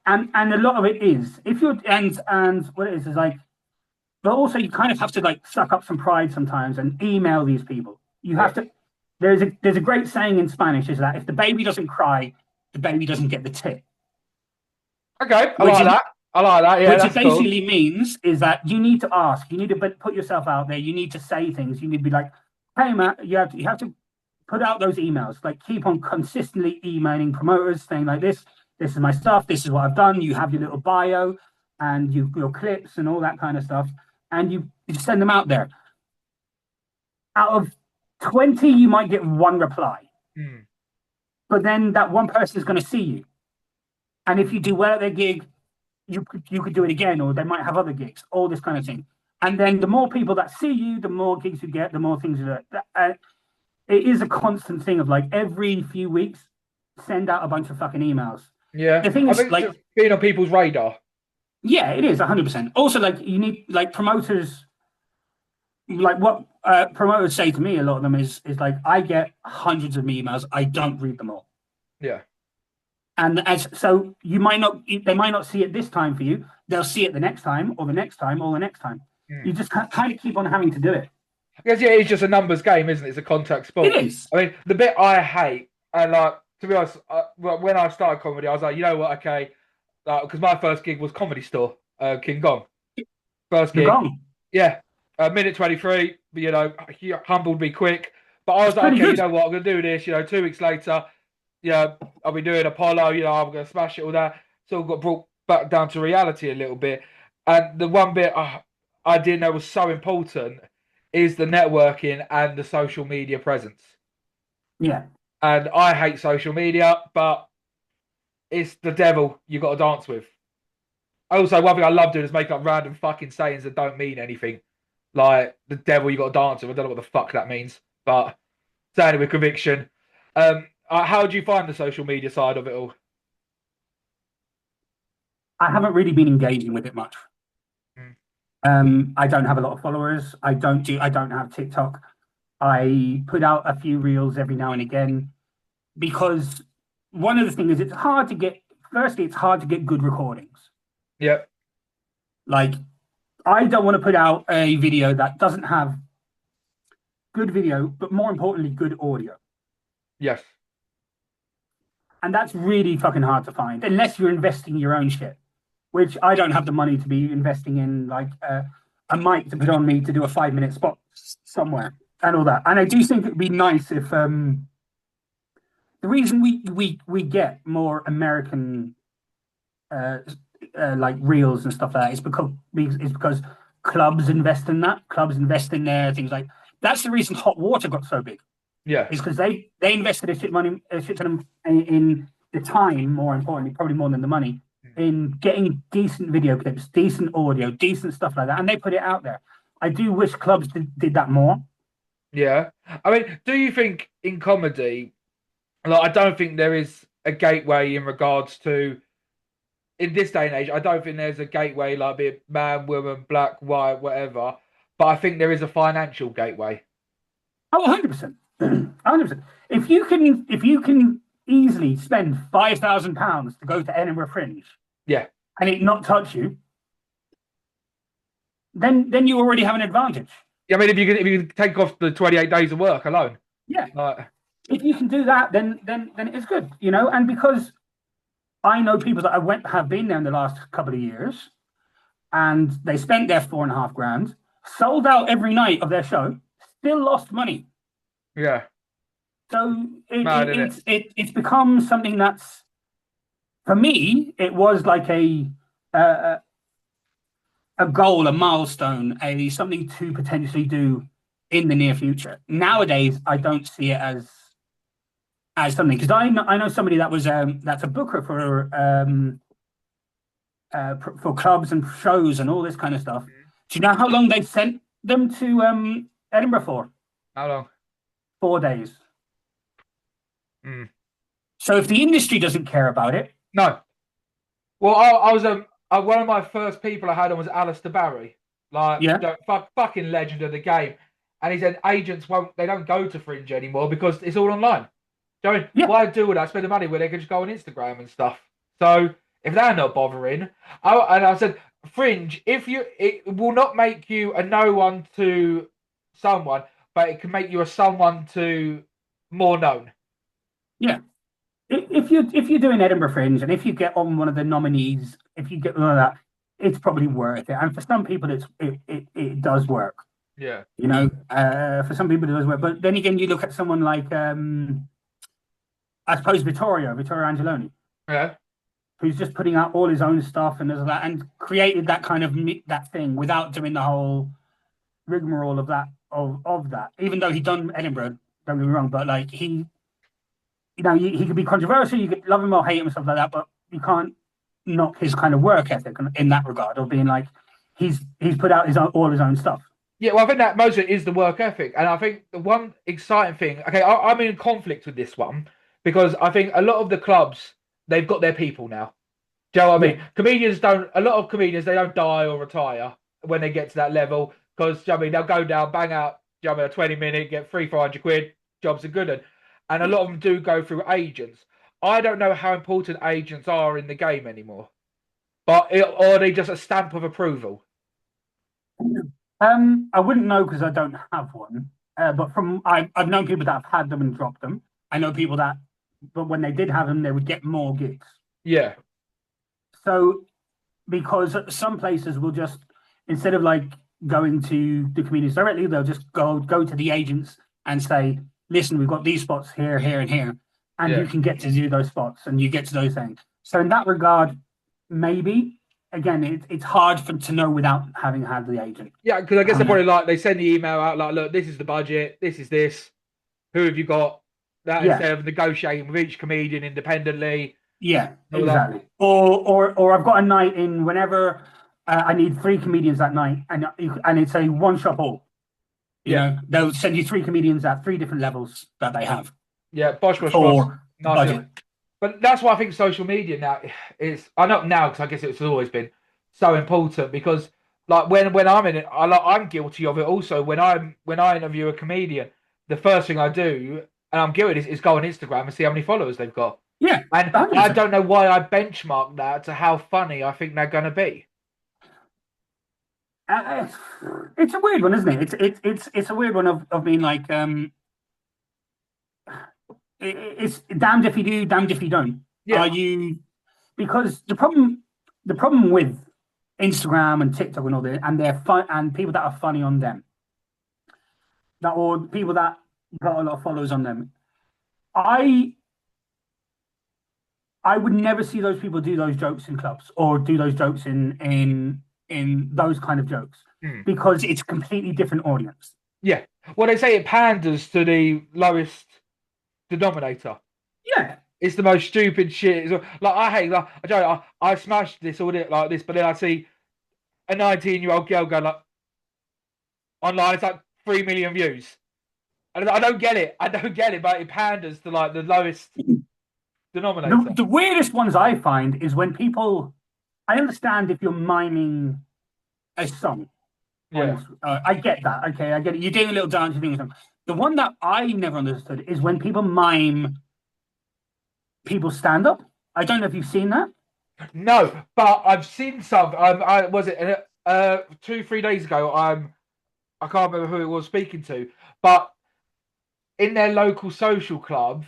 And a lot of it is if you're and what it is like, but also you kind of have to like suck up some pride sometimes and email these people. You have to. There's a great saying in Spanish is that if the baby doesn't cry, the baby doesn't get the tip. Okay, I like that. Yeah, which it basically means is that you need to ask. You need to put yourself out there. You need to say things. You need to be like, hey, Matt, you have to put out those emails. Like, keep on consistently emailing promoters saying like this is my stuff. This is what I've done. You have your little bio and your clips and all that kind of stuff. And you send them out there. Out of 20, you might get one reply. But then that one person is going to see you. And if you do well at their gig, you could do it again, or they might have other gigs, all this kind of thing. And then the more people that see you, the more gigs you get, the more things you do. It is a constant thing of like every few weeks, send out a bunch of fucking emails. Yeah. The thing is, like, being on people's radar. Yeah, it is 100%. Also, like you need like promoters, like what promoters say to me, a lot of them is like I get hundreds of emails, I don't read them all. Yeah. And as so you might not they might not see it this time for you. They'll see it the next time or the next time or the next time. You Mm. just kind of keep on having to do it. I guess yeah, it's just a numbers game, isn't it? It's a contact It sport. is. I mean, the bit I hate, and like to be honest, well, when I started comedy, I was like, you know what, okay, because my first gig was Comedy Store, King Kong. First The gig, gong. yeah, minute 23. You know, he humbled me quick, but I It's was like, pretty okay, you good. know what, I'm gonna do this. You know, 2 weeks later, yeah, I'll be doing Apollo. You know, I'm gonna smash it all that. So I got brought back down to reality a little bit, and the one bit I didn't know was so important is the networking and the social media presence. Yeah. And I hate social media, but it's the devil you got to dance with. Also, one thing I love doing is making up random fucking sayings that don't mean anything. Like the devil you got to dance with. I don't know what the fuck that means, but saying it with conviction. How do you find the social media side of it all? I haven't really been engaging with it much. Mm. I don't have a lot of followers. I don't have TikTok. I put out a few reels every now and again because one of the things is it's hard to get firstly, it's hard to get good recordings. Yep. Like I don't want to put out a video that doesn't have good video, but more importantly, good audio. Yes. And that's really fucking hard to find unless you're investing your own shit, which I don't have the money to be investing in, like a mic to put on me to do a 5 minute spot somewhere and all that. And I do think it'd be nice if the reason we get more American uh, like reels and stuff like that is because clubs invest in that. Clubs invest in their things like that's the reason hot water got so big. Yeah. Is because they invested a shit ton in the time, more importantly, probably more than the money, in getting decent video clips, decent audio, decent stuff like that, and they put it out there. I do wish clubs did that more. Yeah. I mean, do you think in comedy, like, I don't think there is a gateway in regards to in this day and age. I don't think there's a gateway like be it man, woman, black, white, whatever. But I think there is a financial gateway. Oh, 100%. 100%. If you can easily spend £5,000 to go to Edinburgh Fringe Yeah. and it not touch you, then you already have an advantage. I mean, if you can take off the 28 days of work alone, Yeah. like, If you can do that, then it's good, you know. And because I know people that have been there in the last couple of years, and they spent their 4.5 grand, sold out every night of their show, still lost money. yeah, So mad in it. it's become something that's for me. It was like a a goal, a milestone, a something to potentially do in the near future. Nowadays, I don't see it as something because I know somebody that was that's a booker for clubs and shows and all this kind of stuff. Do you know how long they sent them to Edinburgh for? How long? 4 days. Mm. So if the industry doesn't care about it, No. Well, I was one of my first people I had on was Alistair Barry, like yeah, the fucking legend of the game, and he said agents won't they don't go to Fringe anymore because it's all online. Going, yeah, why do all that? Spend the money where they can just go on Instagram and stuff. So if they're not bothering, and I said, Fringe, it will not make you a no one to someone, but it can make you a someone to more known. yeah. If you're doing Edinburgh Fringe and if you get on one of the nominees, if you get one of that, it's probably worth it. And for some people, it does work. Yeah. You know, for some people it does work. But then again, you look at someone like I suppose Vittorio Angeloni, Yeah. who's just putting out all his own stuff and there's that and created that kind of that thing without doing the whole rigmarole of that. Even though he done Edinburgh, don't get me wrong, but like he could be controversial. You could love him or hate him and stuff like that, but you can't knock his kind of work ethic in that regard of being like he's put out all his own stuff. Yeah, well, I think that most of it is the work ethic, and I think the one exciting thing. Okay, I'm in conflict with this one because I think a lot of the clubs they've got their people now. Do you know what I Yeah. mean? Comedians don't. A lot of comedians they don't die or retire when they get to that level because I mean they'll go down, bang out, you know, what I mean, a 20 minute, get 300-400 quid, jobs are good, and a lot of them do go through agents. I don't know how important agents are in the game anymore, or are they just a stamp of approval? I wouldn't know because I don't have one. But I've known people that have had them and dropped them. I know people that, but when they did have them, they would get more gigs. Yeah, So because some places will just, instead of like going to the comedians directly, they'll just go to the agents and say, listen, we've got these spots here, here, and here, and you yeah. can get to do those spots and you get to those things. So in that regard, maybe again, it's hard to know without having had the agent. Yeah, because I guess they're probably like they send the email out like, look, this is the budget, this is this. Who have you got? That Yeah, instead of negotiating with each comedian independently. yeah, All that. exactly. Or I've got a night in whenever I need 3 comedians that night, and it's a one shop all. You Yeah, know, they'll send you 3 comedians at 3 different levels that they have yeah. Bosh, bosh, bosh. for Nice. budget. But that's why I think social media now is. I know now because I guess it's always been so important because like when I'm in it, I'm guilty of it also. When I interview a comedian, the first thing I do, and I'm guilty, is go on Instagram and see how many followers they've got. Yeah, And I 100%. don't know why I benchmark that to how funny I think they're going to be. Uh, it's a weird one, isn't it? It's a weird one of being like it's damned if you do, damned if you don't. Yeah. Are you because the problem with Instagram and TikTok and all that, and they're fun and people that are funny on them, that or people that got a lot of followers on them. I I would never see those people do those jokes in clubs or do those jokes in those kind of jokes Mm. because it's a completely different audience. Yeah. Well, they say it panders to the lowest denominator. Yeah, It's the most stupid shit. Like I hate. Like I smashed this all like this, but then I see a 19-year-old girl go like online. It's like 3 million views. And I don't get it. I don't get it. But it panders to like the lowest denominator. the weirdest ones I find is when people. I understand if you're miming a song. Yeah. I get that. Okay, I get it. You're doing a little dance, you're doing something. The one that I never understood is when people mime people stand up. I don't know if you've seen that. No, but I've seen some. I was it 2-3 days ago. I can't remember who it was speaking to, but in their local social club,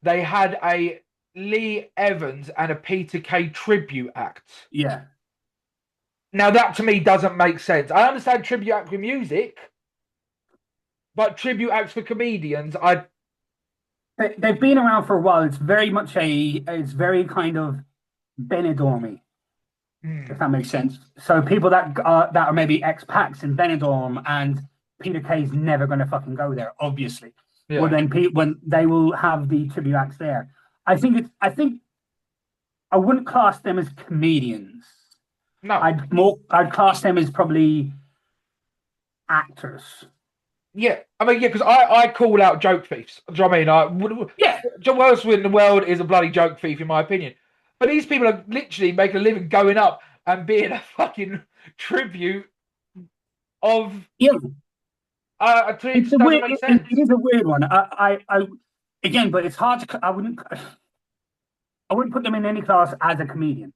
they had a Lee Evans and a Peter Kay tribute act. Yeah. Now that to me doesn't make sense. I understand tribute act for music, but tribute acts for comedians, They've been around for a while. It's very much it's very kind of Benidormy, if that makes sense. So people that are maybe expats in Benidorm and Peter Kay's never going to fucking go there, obviously. Yeah. Well, then when they will have the tribute acts there. I think I wouldn't class them as comedians. No. I'd class them as probably actors. Yeah, I mean, yeah, because I call out joke thieves. Do you know what I mean? Yeah. John Wells in the world is a bloody joke thief, in my opinion. But these people are literally making a living going up and being a fucking tribute of. Yeah. It doesn't make sense. It is a weird one. I again, but it's hard to. I wouldn't put them in any class as a comedian.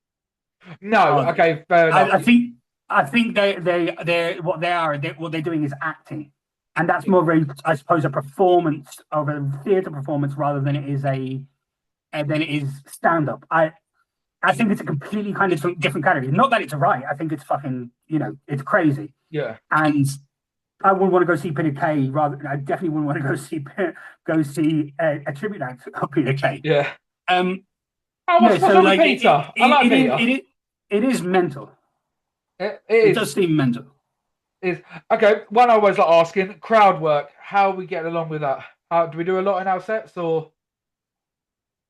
No, okay, fair enough. I think they're what they're doing is acting, and that's more of a, I suppose, a performance of a theatre performance rather than it is stand up. I think it's a completely kind of different category. Not that it's right. I think it's fucking it's crazy. Yeah. And I wouldn't want to go see Peter Kay. I definitely wouldn't want to go see a tribute act of Peter Kay. Yeah. What's up with Peter? I like Peter. It is mental. It does seem mental. Okay. One I always like asking: crowd work. How are we getting along with that? Do we do a lot in our sets, or?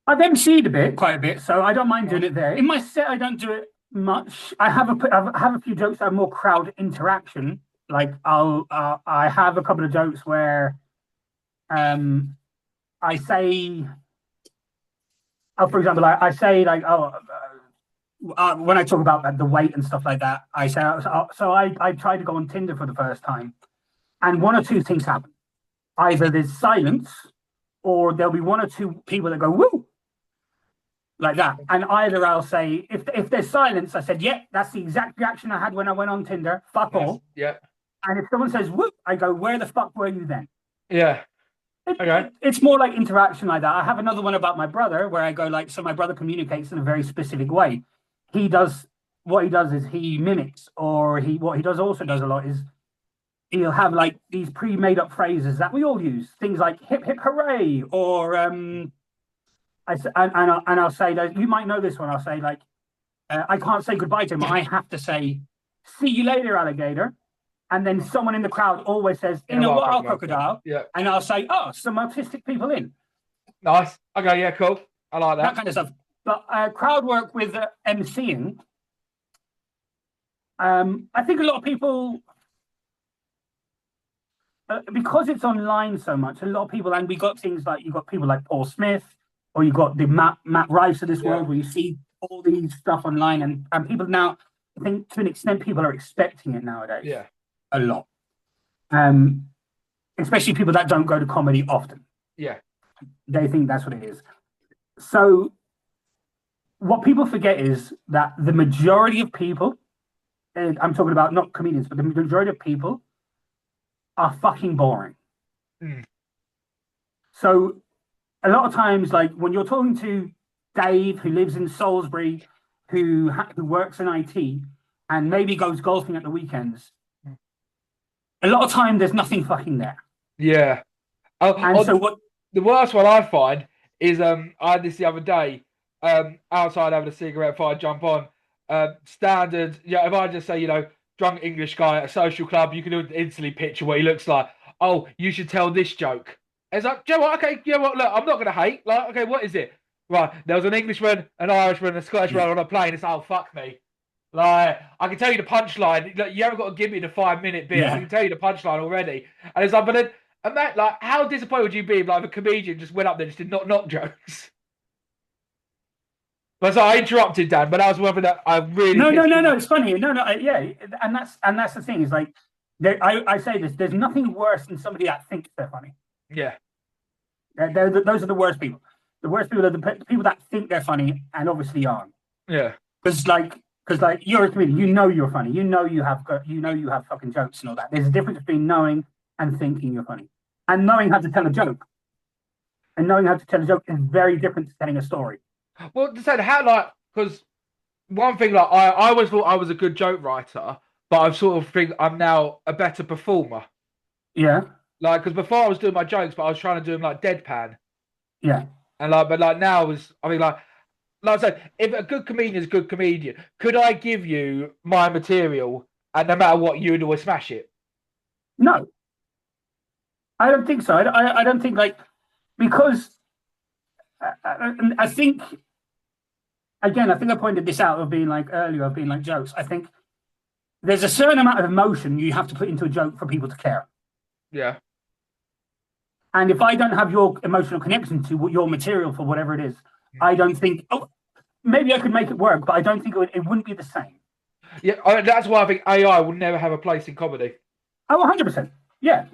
I've MC'd quite a bit, so I don't mind doing it there. In my set, I don't do it much. I have a few jokes that are more crowd interaction. Like I have a couple of jokes where, I say, for example, I say like, when I talk about the weight and stuff like that, I say I tried to go on Tinder for the first time, and one or two things happen. Either there's silence, or there'll be one or two people that go woo like that, and either I'll say if there's silence, I said yeah, that's the exact reaction I had when I went on Tinder. Fuck all. Yeah. And if someone says woo, I go, where the fuck were you then? Yeah. Okay. It's more like interaction like that. I have another one about my brother where I go like, so my brother communicates in a very specific way. He does what he does is he mimics, or what he does also does a lot is he'll have like these pre-made up phrases that we all use, things like hip hip hooray, or I'll say that you might know this one. I'll say like I can't say goodbye to him. I have to say see you later, alligator. And then someone in the crowd always says, in a while, crocodile. Yeah. And I'll say, oh, some autistic people in. Nice. Okay, yeah, cool. I like that. That kind of stuff. But crowd work with MCing, I think a lot of people, because it's online so much, a lot of people, and we got things like, you've got people like Paul Smith, or you've got the Matt Rives of this world, where you see all these stuff online, and people now, I think to an extent, people are expecting it nowadays. Yeah. A lot, especially people that don't go to comedy often. Yeah, they think that's what it is. So what people forget is that the majority of people, and I'm talking about not comedians, but the majority of people are fucking boring. So a lot of times, like when you're talking to Dave, who lives in Salisbury, who works in IT and maybe goes golfing at the weekends, a lot of time there's nothing fucking there. Yeah. And so what the worst one I find is I had this the other day, outside having a cigarette before I jump on. Standard, if I just say, drunk English guy at a social club, you can instantly picture what he looks like. Oh, you should tell this joke. It's like, do you know what? Okay, you know what? Look, I'm not gonna hate. Like, okay, what is it? Right, there was an Englishman, an Irishman, a Scottishman on a plane. It's oh fuck me. Like, I can tell you the punchline. Like, you haven't got to give me the 5-minute bit. I can tell you the punchline already. And it's like, but then, and that, like, how disappointed would you be if, like, a comedian just went up there and just did knock jokes? But so I interrupted, Dan, but that was one that I really. No, it's funny. Yeah, and that's the thing is like, I say this. There's nothing worse than somebody that thinks they're funny. Yeah. Those are the worst people. The worst people are the people that think they're funny and obviously aren't. Yeah. Because you're a comedian, you're funny, you have fucking jokes and all that. There's a difference between knowing and thinking you're funny, and knowing how to tell a joke. And knowing how to tell a joke is very different to telling a story. Well, to say because one thing, like I always thought I was a good joke writer, but I've sort of think I'm now a better performer. Yeah. Like, because before I was doing my jokes, but I was trying to do them like deadpan. Yeah. And but now like I said, if a good comedian is a good comedian, could I give you my material and no matter what, you would always smash it? No. I don't think so. I don't think because I think, again, I pointed this out of being like jokes. I think there's a certain amount of emotion you have to put into a joke for people to care. Yeah. And if I don't have your emotional connection to your material for whatever it is, I don't think, maybe I could make it work, but I don't think it wouldn't be the same. Yeah, that's why I think AI will never have a place in comedy. Oh, 100%. Yeah.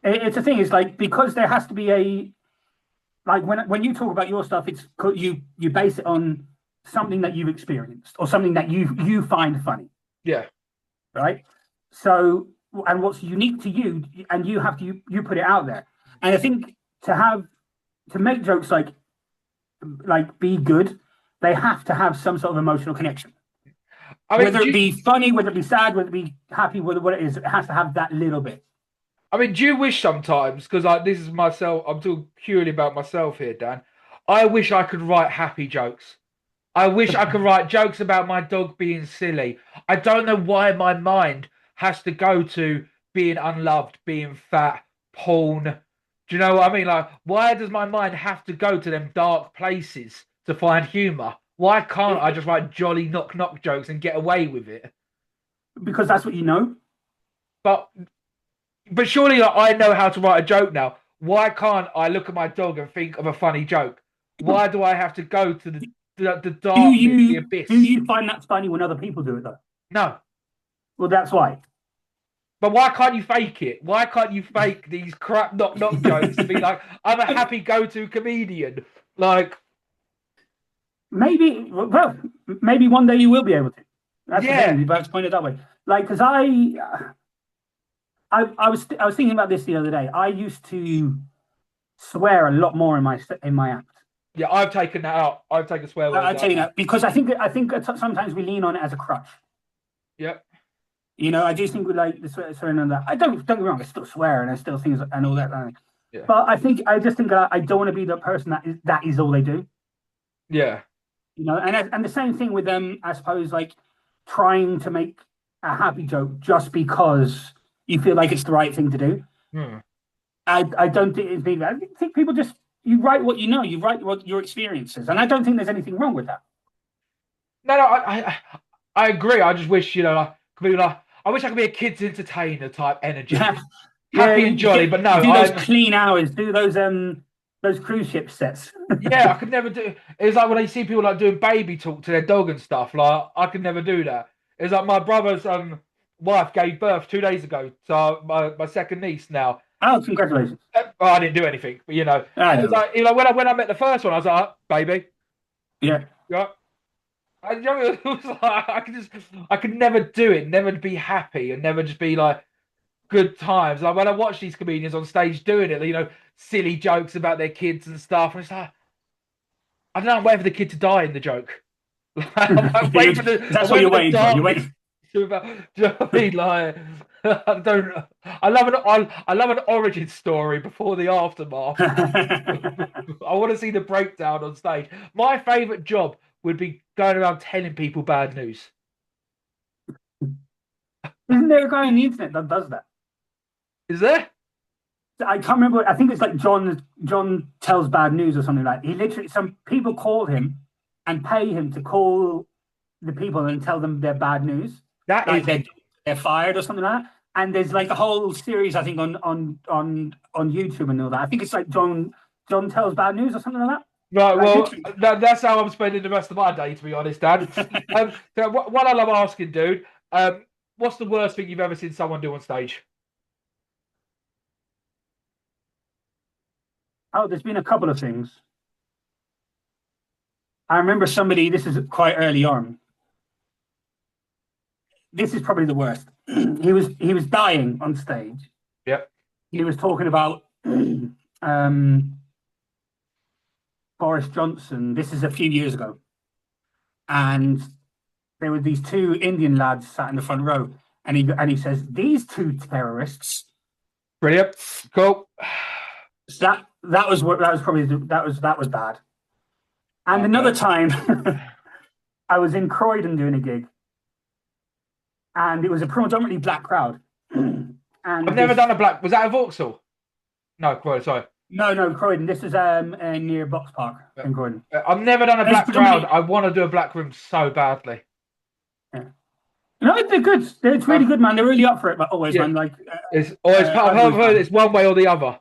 It's a thing. It's like, because there has to be when you talk about your stuff, it's you base it on something that you've experienced or something that you find funny. Yeah. Right. So, and what's unique to you, and you have to you put it out there. And I think to make jokes like be good, they have to have some sort of emotional connection. I mean, whether it be funny, whether it be sad, whether it be happy, whether what it is, it has to have that little bit. I mean, do you wish sometimes, because this is myself, I'm talking purely about myself here, Dan. I wish I could write happy jokes. I wish I could write jokes about my dog being silly. I don't know why my mind has to go to being unloved, being fat, porn. Do you know what I mean? Like, why does my mind have to go to them dark places to find humour? Why can't I just write jolly knock jokes and get away with it? Because that's what you know. But surely I know how to write a joke now. Why can't I look at my dog and think of a funny joke? Why do I have to go to the the Do darkness, the you abyss. do you find that funny when other people do it though? No. Well, that's why. But why can't you fake it? Why can't you fake these crap knock knock jokes to be like, I'm a happy go-to comedian? Like, Maybe, well, maybe one day you will be able to. That's the thing. yeah, You've got to point it that way. Like, because I was thinking about this the other day. I used to swear a lot more in my act. yeah, I've taken that out. I've taken swear words I tell you out. that because I think sometimes we lean on it as a crutch. Yep. You know, I do think we like the swearing and that. I don't get me wrong. I still swear and I still things and all that. Yeah. But I just think I don't want to be the person that is all they do. Yeah. You know, and the same thing with them. I suppose like trying to make a happy joke just because you feel like it's the right thing to do. Hmm. I don't think it's I think people just you write what you know, you write what your experiences, and I don't think there's anything wrong with that. No, I agree. I just wish, like, could be like, I wish I could be a kids entertainer type energy, Yeah, happy and jolly. But no, do those clean hours, do those cruise ship sets. yeah, I could never do. It's like when I see people like doing baby talk to their dog and stuff. Like, I could never do that. It's like my brother's wife gave birth 2 days ago, so my second niece now. Oh, congratulations! Well, I didn't do anything, but I it's know. like when I met the first one, I was like, baby, Yeah. yeah. It was like, I could never do it, never be happy, and never just be like good times. Like when I watch these comedians on stage doing it, silly jokes about their kids and stuff, and it's like, I don't know, I'm waiting for the kid to die in the joke. I'm waiting for That's what you're waiting for. You're waiting. Do you know what I mean? Like, I don't. I love an origin story before the aftermath. I want to see the breakdown on stage. My favorite job would be going around telling people bad news. Isn't there a guy on the internet that does that? Is there? I can't remember. I think it's like John tells bad news or something like that. He literally some people call him and pay him to call the people and tell them their bad news. That like is they're fired or something like that. And there's like a whole series, I think, on YouTube and all that. I think it's like John tells bad news or something like that. right. Like, Well, that's how I'm spending the rest of my day, to be honest, Dan. So what I love asking, dude. What's the worst thing you've ever seen someone do on stage? oh, there's been a couple of things. I remember somebody. This is quite early on. This is probably the worst. he was dying on stage. Yep. He was talking about Boris Johnson. This is a few years ago, and there were these two Indian lads sat in the front row, and he says these two terrorists. Brilliant. Cool. So that was probably that was bad. And okay. Another time, I was in Croydon doing a gig, and it was a predominantly black crowd. And I've never done a black. Was that a Vauxhall? No, Croydon. Sorry. No, Croydon. This is near Box Park in Croydon. I've never done a black crowd. I want to do a black room so badly. Yeah. No, they're good. It's really good, man. They're really up for it. But always, man, like it's always I've heard it's one way or the other.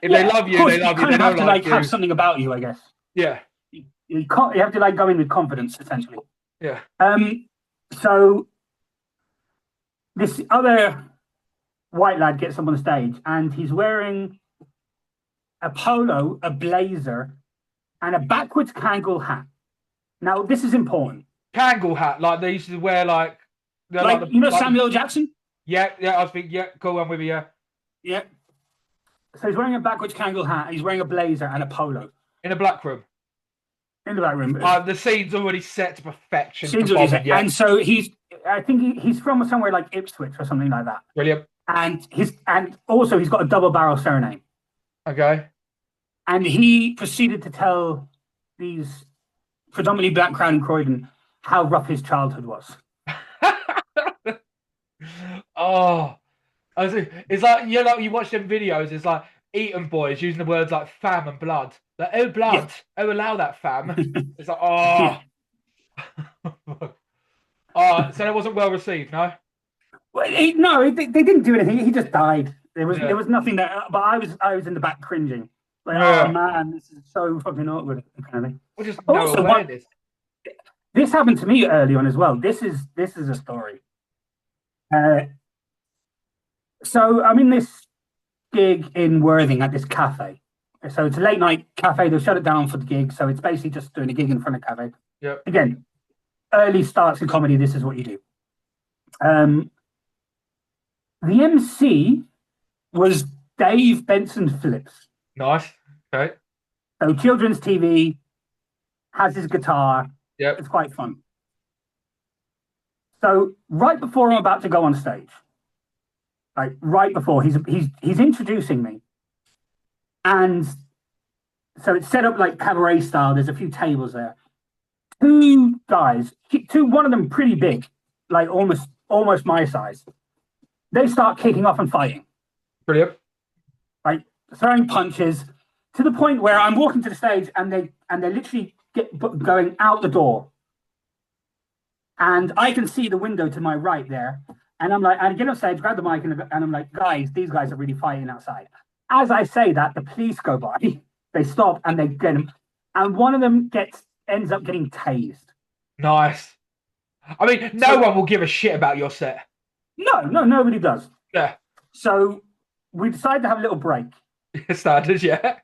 If they love you, they love you. They have don't to like have something about you, I guess. Yeah. You can't. You have to like go in with confidence, essentially. Yeah. So this other white lad gets up on the stage, and he's wearing a polo, a blazer, and a backwards Kangol hat. Now, this is important. Kangol hat, like they used to wear, like Samuel Jackson. Yeah. I was thinking, yeah, cool. I'm with you. Yeah. So he's wearing a backwards Kangol hat. He's wearing a blazer and a polo in a black room. In the black room. The scene's already set to perfection. And so I think he's from somewhere like Ipswich or something like that. Brilliant. And also he's got a double barrel surname. Okay. And he proceeded to tell these predominantly black crowd in Croydon how rough his childhood was. Oh, it's like you watch them videos. It's like Eton boys using the words like fam and blood. Like, oh, blood. Yeah. Oh, allow that, fam. It's like, oh. Oh, so that wasn't well received, no? Well, they didn't do anything. He just died. There was nothing that. But I was in the back cringing. Like, oh Yeah. man, this is so fucking awkward, kind of thing. Or just no Also, what awareness. this happened to me early on as well. This is a story. Uh, so I'm in this gig in Worthing at this cafe. So it's a late night cafe. They'll shut it down for the gig. So it's basically just doing a gig in front of a cafe. Yep. Again, early starts in comedy. This is what you do. Um, the MC was Dave Benson Phillips. Nice. Okay. So children's TV, has his guitar. Yep. It's quite fun. So right before I'm about to go on stage, like right before he's introducing me, and so it's set up like cabaret style. There's a few tables there. Two guys, one of them pretty big, like almost my size. They start kicking off and fighting, Brilliant. like throwing punches to the point where I'm walking to the stage and they literally going out the door, and I can see the window to my right there. And I'm like, I get off stage, grab the mic, and I'm like, guys, these guys are really fighting outside. As I say that, the police go by, they stop, and they get him. And one of them ends up getting tased. Nice. I mean, no one will give a shit about your set. No, nobody does. Yeah. So we decided to have a little break. Standard, yeah.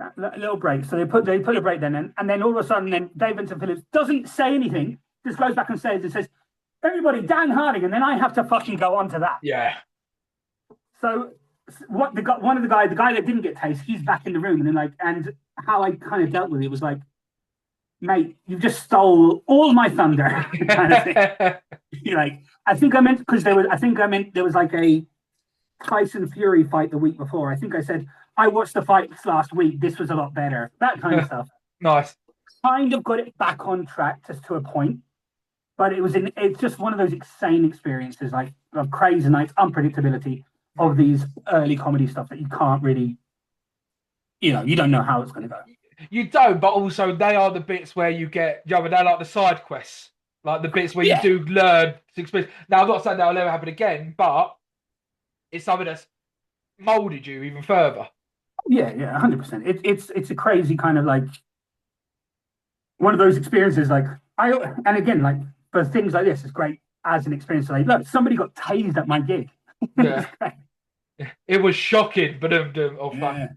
A little break. So they put a break then, and then all of a sudden, then Dave Vincent Phillips doesn't say anything, just goes back on stage and says, "Everybody, Dan Harding," and then I have to fucking go on to that. Yeah. So one of the guy that didn't get tased, he's back in the room, and how I kind of dealt with it was like, mate, you just stole all my thunder, kind of thing. You're like, I think I meant there was like a Tyson Fury fight the week before. I think I said I watched the fights last week. This was a lot better. That kind of stuff. Nice. Kind of got it back on track just to a point. But it's just one of those insane experiences, like of crazy nights, unpredictability of these early comedy stuff that you can't really, you don't know how it's going to go. You don't, but also they are the bits where you get, they're like the side quests, like the bits where you do learn to experience. Now, I'm not saying that'll never happen again, but it's something that's molded you even further. Yeah, 100%. It's a crazy kind of like one of those experiences. Like and again, like for things like this, it's great as an experience. Like, look, somebody got tased at my gig. Yeah, it was shocking, but oh fuck. Yeah.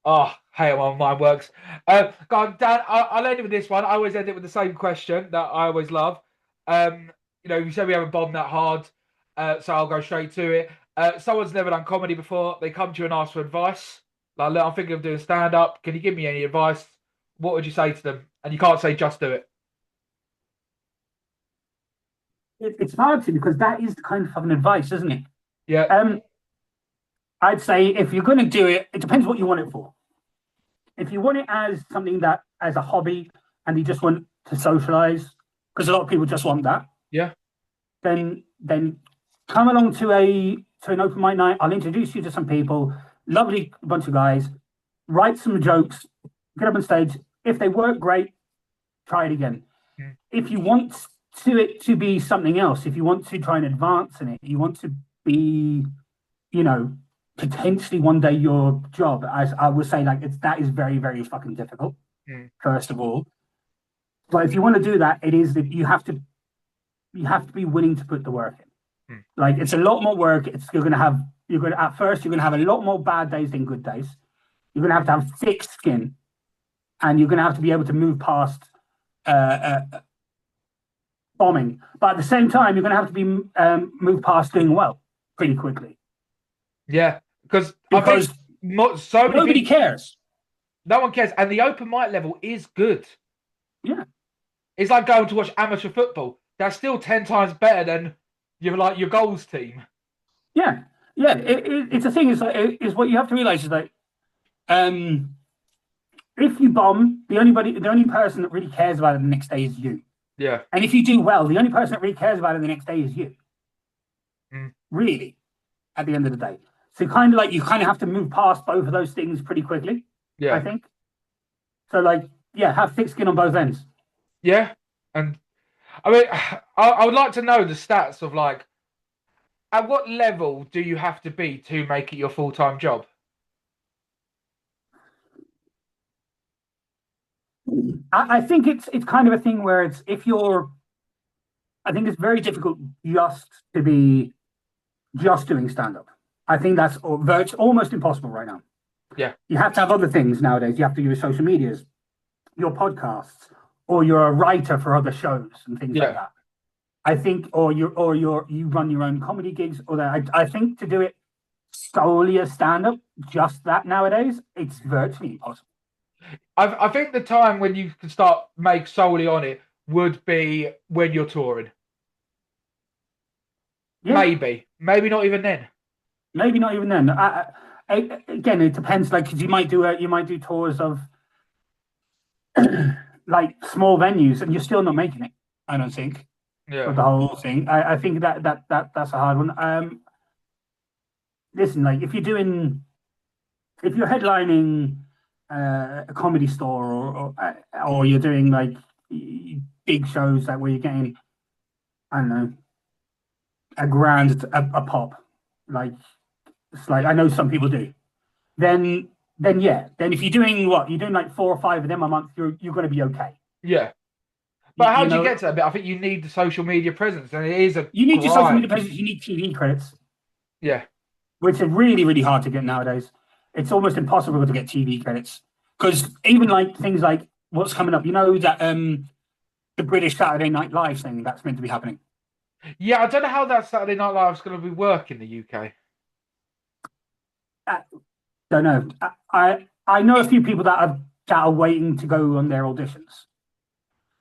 Oh, hey, my mind works. God, Dan, I'll end it with this one. I always end it with the same question that I always love. You said we haven't bombed that hard, so I'll go straight to it. Someone's never done comedy before. They come to you and ask for advice. Like, look, I'm thinking of doing stand-up. Can you give me any advice? What would you say to them? And you can't say just do it. It's hard to, because that is the kind of fucking advice, isn't it? Yeah. I'd say if you're going to do it, it depends what you want it for. If you want it as something that, as a hobby, and you just want to socialize, because a lot of people just want that. Yeah. Then come along to an open mic night. I'll introduce you to some people. Lovely bunch of guys. Write some jokes. Get up on stage. If they work, great. Try it again. Mm. If you want it to be something else, if you want to try and advance in it, you want to be, potentially one day your job, as I would say, like that is very, very fucking difficult. Mm. First of all, but if you want to do that, it is that you have to be willing to put the work in. Mm. Like, it's a lot more work. You're gonna have a lot more bad days than good days. You're gonna have thick skin, and you're gonna have to be able to move past bombing. But at the same time, you're gonna have to be move past doing well pretty quickly. Yeah, because I think nobody cares. No one cares, and the open mic level is good. Yeah, it's like going to watch amateur football. That's still 10 times better than your goals team. Yeah. It's a thing. Is what you have to realize is that if you bomb, the only person that really cares about it the next day is you. Yeah. And if you do well, the only person that really cares about it the next day is you. Mm. Really, at the end of the day. So you kind of have to move past both of those things pretty quickly. Yeah. I think. So have thick skin on both ends. Yeah. And I mean, I would like to know the stats of at what level do you have to be to make it your full-time job? I think it's kind of a thing where it's if you're. I think it's very difficult just to be just doing stand up. I think that's almost impossible right now. Yeah. You have to have other things nowadays. You have to do your social medias, your podcasts, or you're a writer for other shows and things like Yeah. that. I think, or you run your own comedy gigs, or that. I think to do it solely as stand up, just that nowadays, it's virtually impossible. I think the time when you can start make solely on it would be when you're touring. Yeah, Maybe not even then. maybe not even then. Again, it depends. Like, because you might do tours of like small venues, and you're still not making it. I don't think Yeah. with the whole thing. I think that's a hard one. Listen, like if you're headlining a comedy store or you're doing like big shows that where you're getting, I don't know, a grand a pop, like it's like I know some people do. Then yeah, then if you're doing like 4 or 5 of them a month, you're going to be okay. Yeah. But how You do you know, get to that bit? I think you need the social media presence, and it is a you need your social media grind. presence, you need TV credits, Yeah. which are really really hard to get nowadays. It's almost impossible to get TV credits because even like things like what's coming up, you know that the British Saturday Night Live thing that's meant to be happening. Yeah, I don't know how that Saturday Night Live is going to be working in the UK. Don't know. I know a few people that are waiting to go on their auditions.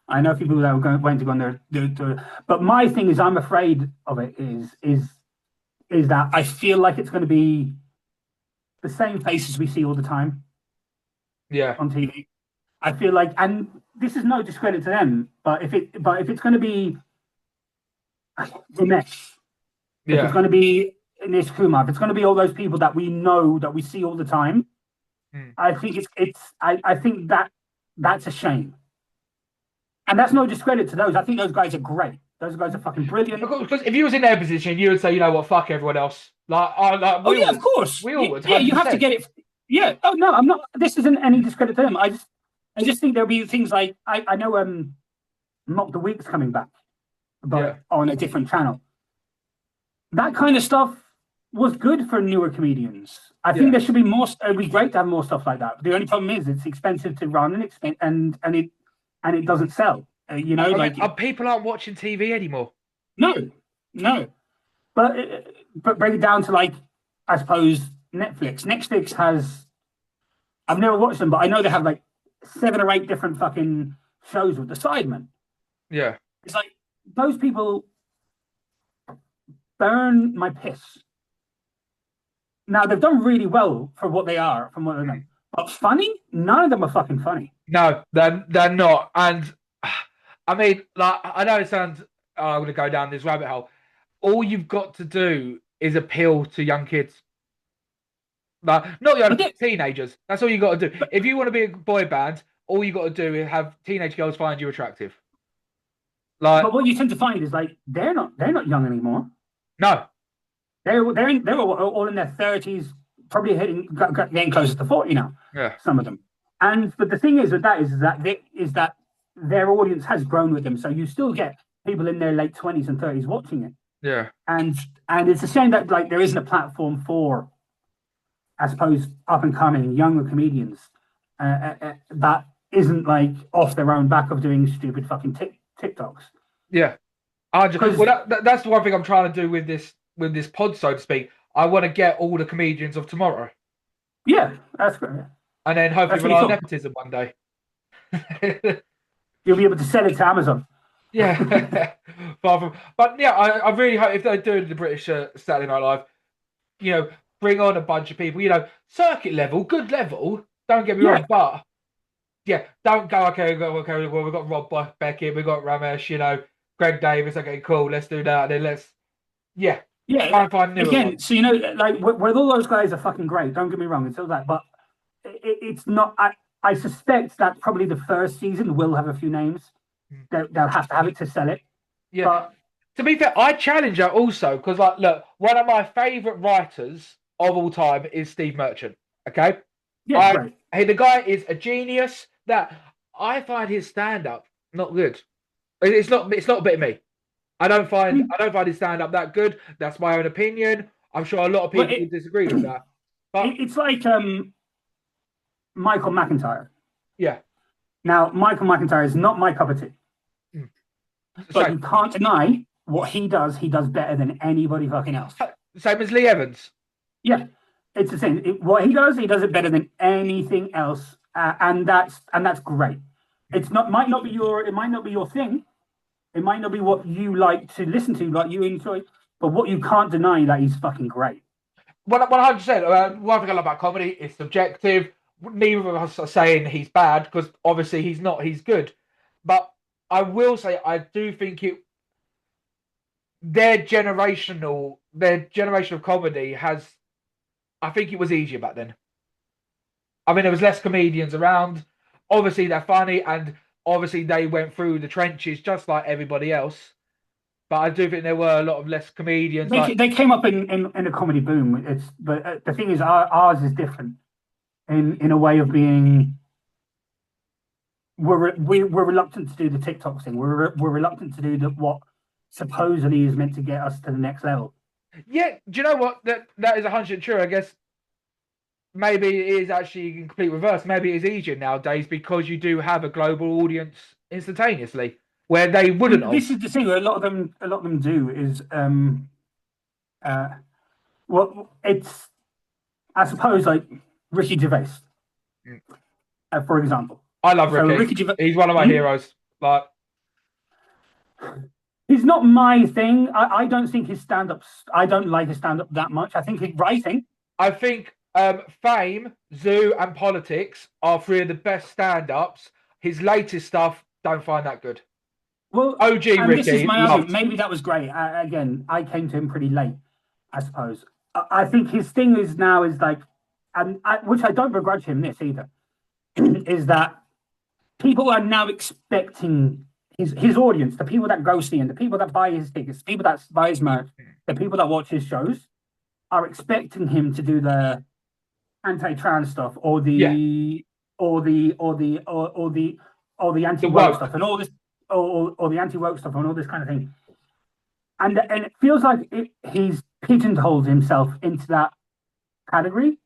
I know a few people that are waiting to go on but my thing is, I'm afraid of it. Is that I feel like it's going to be the same faces we see all the time. Yeah. On TV. I feel like, and this is no discredit to them, but if it's going to be Ramesh, if it's going to be Nish Kumar, if it's going to be all those people that we know that we see all the time, I think I think that's a shame. And that's no discredit to those. I think those guys are great. Those guys are fucking brilliant. Because if you was in their position, you would say, you know what, fuck everyone else. Of course. We all would. Yeah, you have to get it. Yeah. Oh no, I'm not. This isn't any discredit to them. I just think there'll be things like I know Mock the Week's coming back, but on a different channel. That kind of stuff was good for newer comedians. I think there should be more. It'd be great to have more stuff like that. The only problem is it's expensive to run and it doesn't sell. People aren't watching TV anymore. No. But bring it down to like, I suppose Netflix. Netflix has. I've never watched them, but I know they have like 7 or 8 different fucking shows with the Sidemen. Yeah, it's like those people burn my piss. Now they've done really well for what they are, from what they've done. But funny? None of them are fucking funny. No, they're not. And I mean, like, I know it sounds. I'm going to go down this rabbit hole. All you've got to do is appeal to young kids. Like, not young teenagers. That's all you got to do. If you want to be a boy band, all you got to do is have teenage girls find you attractive. Like, but what you tend to find is like they're not young anymore. No, they're all in their 30s, probably getting closer to 40 now. Yeah, some of them. But the thing is that their audience has grown with them, so you still get people in their late 20s and 30s watching it. Yeah, and it's a shame that like there isn't a platform for, I suppose, up and coming younger comedians that isn't like off their own back of doing stupid fucking TikToks. Yeah, that's the one thing I'm trying to do with this pod, so to speak. I want to get all the comedians of tomorrow. Yeah, that's great. And then hopefully rely on nepotism one day. You'll be able to sell it to Amazon. Yeah, but yeah, I really hope if they do the British Saturday Night Live, bring on a bunch of people, circuit level, good level. Don't get me wrong, but yeah, don't go. Okay, well, we've got Rob Beckett, we've got Ramesh, Greg Davis. Okay, cool. Let's do that. Then let's, try and find new again. ones. So like where all those guys are fucking great. Don't get me wrong, it's all that, but it's not. I suspect that probably the first season will have a few names. They'll have to have it to sell it. Yeah. But to be fair, I challenge her also because, like, look, one of my favourite writers of all time is Steve Merchant. Okay. Yeah. Right. Hey, the guy is a genius. That I find his stand-up not good. It's not. It's not a bit of me. I don't I find. mean, I don't find his stand-up that good. That's my own opinion. I'm sure a lot of well, people would disagree with that. But it's like Michael McIntyre. yeah, Now, Michael McIntyre is not my cup of tea, Mm. but same. you can't deny what he does. He does better than anybody fucking else. Same as Lee Evans. Yeah, it's the same. What he does it better than anything else, and that's great. It's not might not be your it might not be your thing. It might not be what you like to listen to, like you enjoy. But what you can't deny that he's fucking great. 100%. One thing I love about comedy is subjective. Neither of us are saying he's bad because obviously he's not. He's good, but I will say I do think their generation of comedy has. I think it was easier back then. I mean, there was less comedians around. Obviously, they're funny, and obviously they went through the trenches just like everybody else. But I do think there were a lot of less comedians. They came up in a comedy boom. But the thing is, ours is different in a way of being. We're reluctant to do the TikTok thing. We're reluctant to do what supposedly is meant to get us to the next level. Yeah, do you know what? That is 100% true. I guess maybe it is actually in complete reverse. Maybe it is easier nowadays because you do have a global audience instantaneously, where they wouldn't have. This is the thing. A lot of them do is well, it's I suppose like Ricky Gervais, for example. I love Ricky. Ricky Gervais, he's one of my heroes. Like, he's not my thing. I don't think his stand-ups. I don't like his stand-up that much. I think his writing. I think Fame, Zoo, and Politics are three of the best stand-ups. His latest stuff, don't find that good. Well, OG Ricky, this is my argument. Maybe that was great. Again, I came to him pretty late, I suppose. I think his thing is like, which I don't begrudge him this either, is that people are now expecting his audience, the people that go see him, the people that buy his tickets, the people that buy his merch, the people that watch his shows, are expecting him to do the anti-trans stuff or the anti-woke stuff and all this or the anti-woke stuff and all this kind of thing. And it feels like he's pigeonholed himself into that category.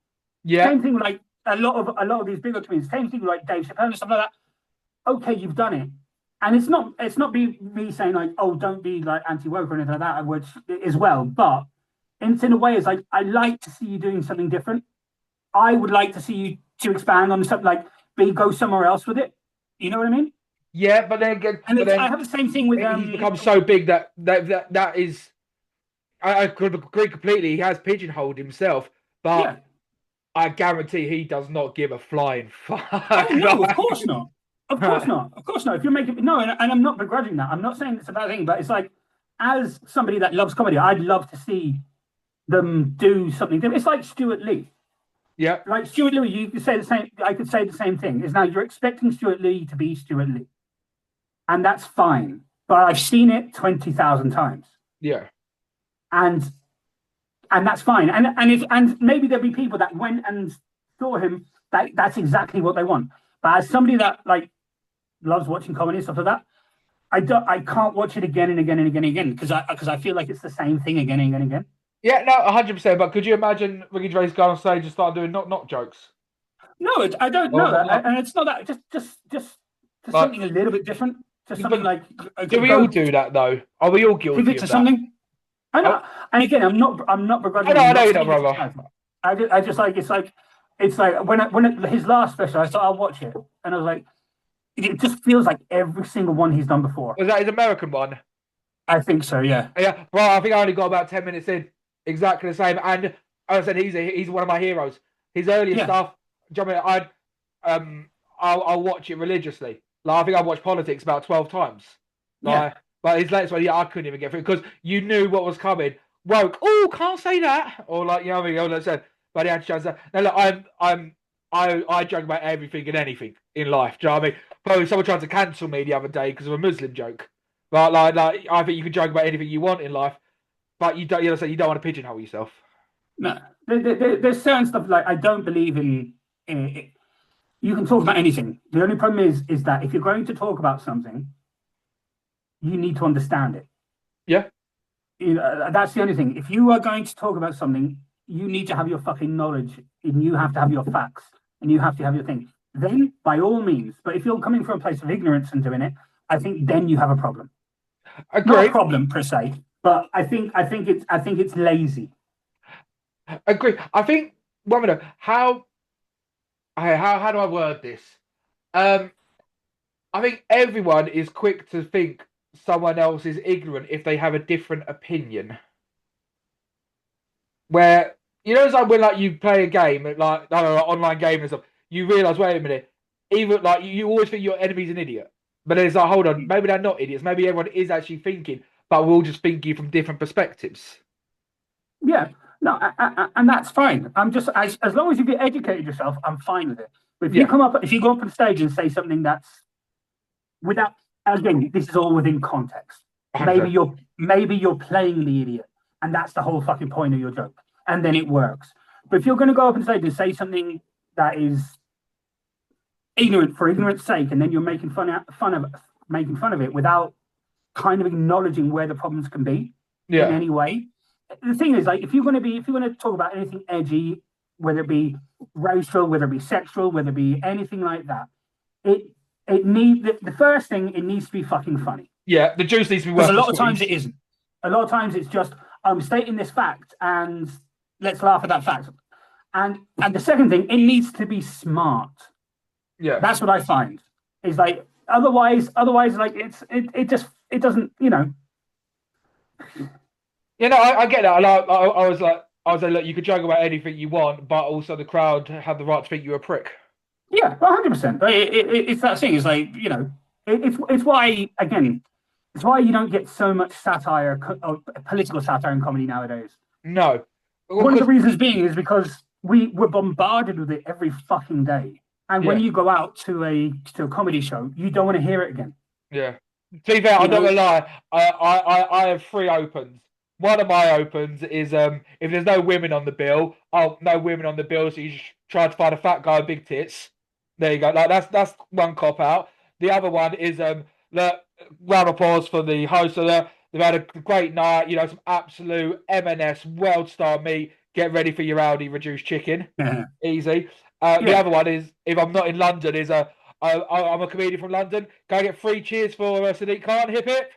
Yeah. Same thing like a lot of these bigger comedians. Same thing like Dave Chappelle and stuff like that. Okay, you've done it, and it's not me saying like, oh, don't be like anti-woke or anything like that, which as well. But it's in a way, it's like I like to see you doing something different. I would like to see you to expand on something like go somewhere else with it. You know what I mean? Yeah, but then again, I have the same thing with he's become so big that is. I could agree completely. He has pigeonholed himself, but yeah. I guarantee he does not give a flying fuck. Oh no, of course not. Of course not. Of course not. If you're making and I'm not begrudging that. I'm not saying it's a bad thing, but it's like as somebody that loves comedy, I'd love to see them do something different. It's like Stuart Lee. Yeah. Like Stuart Lee, you could say the same. I could say the same thing. Is now you're expecting Stuart Lee to be Stuart Lee, and that's fine. But I've seen it 20,000 times. Yeah. And that's fine. And maybe there'll be people that went and saw him. That's exactly what they want. But as somebody that like loves watching comedy and stuff like that, I can't watch it again and again and again and again because I feel like it's the same thing again and again and again. Yeah, no, 100%. But could you imagine Ricky Gervais go on stage and start doing not jokes? No, I don't know that, and it's not that. Just like, something a little bit different. Just something like. Do we all do that though? Are we all guilty of that? Something. I know, and again, I'm not begrudging. I know you're not, brother. I just like it's like when his last special, I thought I'll watch it, and I was like, it just feels like every single one he's done before. Was that his American one? I think so. Yeah. Yeah. Well, I think I only got about 10 minutes in. Exactly the same. And as I said, he's one of my heroes. His earlier stuff. Do you know what I mean? I'll watch it religiously. Like I think I've watched Politics about 12 times. Like, but his latest one, I couldn't even get through because you knew what was coming. Woke, oh, can't say that, or like you know what I mean. Like I said, but he had to change that. Now look, I joke about everything and anything in life. Do you know what I mean? Probably someone tried to cancel me the other day because of a Muslim joke. But like I think you can joke about anything you want in life, but you don't. You don't want to pigeonhole yourself. No, there's certain stuff like I don't believe in You can talk about anything. The only problem is that if you're going to talk about something, you need to understand it. Yeah, That's the only thing. If you are going to talk about something, you need to have your fucking knowledge, and you have to have your facts, and you have to have your thing. Then, by all means, but if you're coming from a place of ignorance and doing it, I think then you have a problem. Not a agree. problem per se, but I think it's lazy. Agree. I think. One minute. How do I word this? Um, I think everyone is quick to think someone else is ignorant if they have a different opinion. Where it's like when like you play a game, like I don't know, online game and stuff, you realise, wait a minute, even like you always think your enemy's an idiot, but then it's like, hold on, maybe they're not idiots. Maybe everyone is actually thinking, but we're all just thinking from different perspectives. Yeah, no, and that's fine. I'm just as long as you've educated yourself, I'm fine with it. But Yeah, if you go up on stage and say something that's without, again, this is all within context. Maybe 100%. you're playing the idiot, and that's the whole fucking point of your joke, and then it works. But if you're going to go up on stage and say something that is ignorant for ignorance sake, and then you're making fun of it without kind of acknowledging where the problems can be in Yeah, any way. The thing is, like, if you're going to talk about anything edgy, whether it be racial, whether it be sexual, whether it be anything like that, it the first thing, it needs to be fucking funny. yeah. The juice needs to be Because worth a the lot of times squeeze. it isn't. A lot of times it's just, I'm stating this fact and let's laugh at that fact. And the second thing, it needs to be smart. Yeah. That's what I find. Is like otherwise like it doesn't. I get that. I was like, look, you could joke about anything you want, but also the crowd have the right to think you're a prick. Yeah, 100%. It's that thing. It's like it's why, again, it's why you don't get so much satire, political satire in comedy nowadays. No, One of the because reasons being is because we're bombarded with it every fucking day. And when yeah, you go out to a comedy show, you don't want to hear it again. yeah. To be fair, You I'm not know, gonna lie. I have three opens. One of my opens is if there's no women on the bill, oh, no women on the bill, so you just try to find a fat guy with big tits. There you go. Like that's one cop out. The other one is look, round of applause for the host of they've had a great night. Some absolute M&S world star meat. Get ready for your Aldi reduced chicken. yeah, Easy. The yeah, other one is if I'm not in London, is I'm a comedian from London. Go get three cheers for Sadiq Khan, hip hip,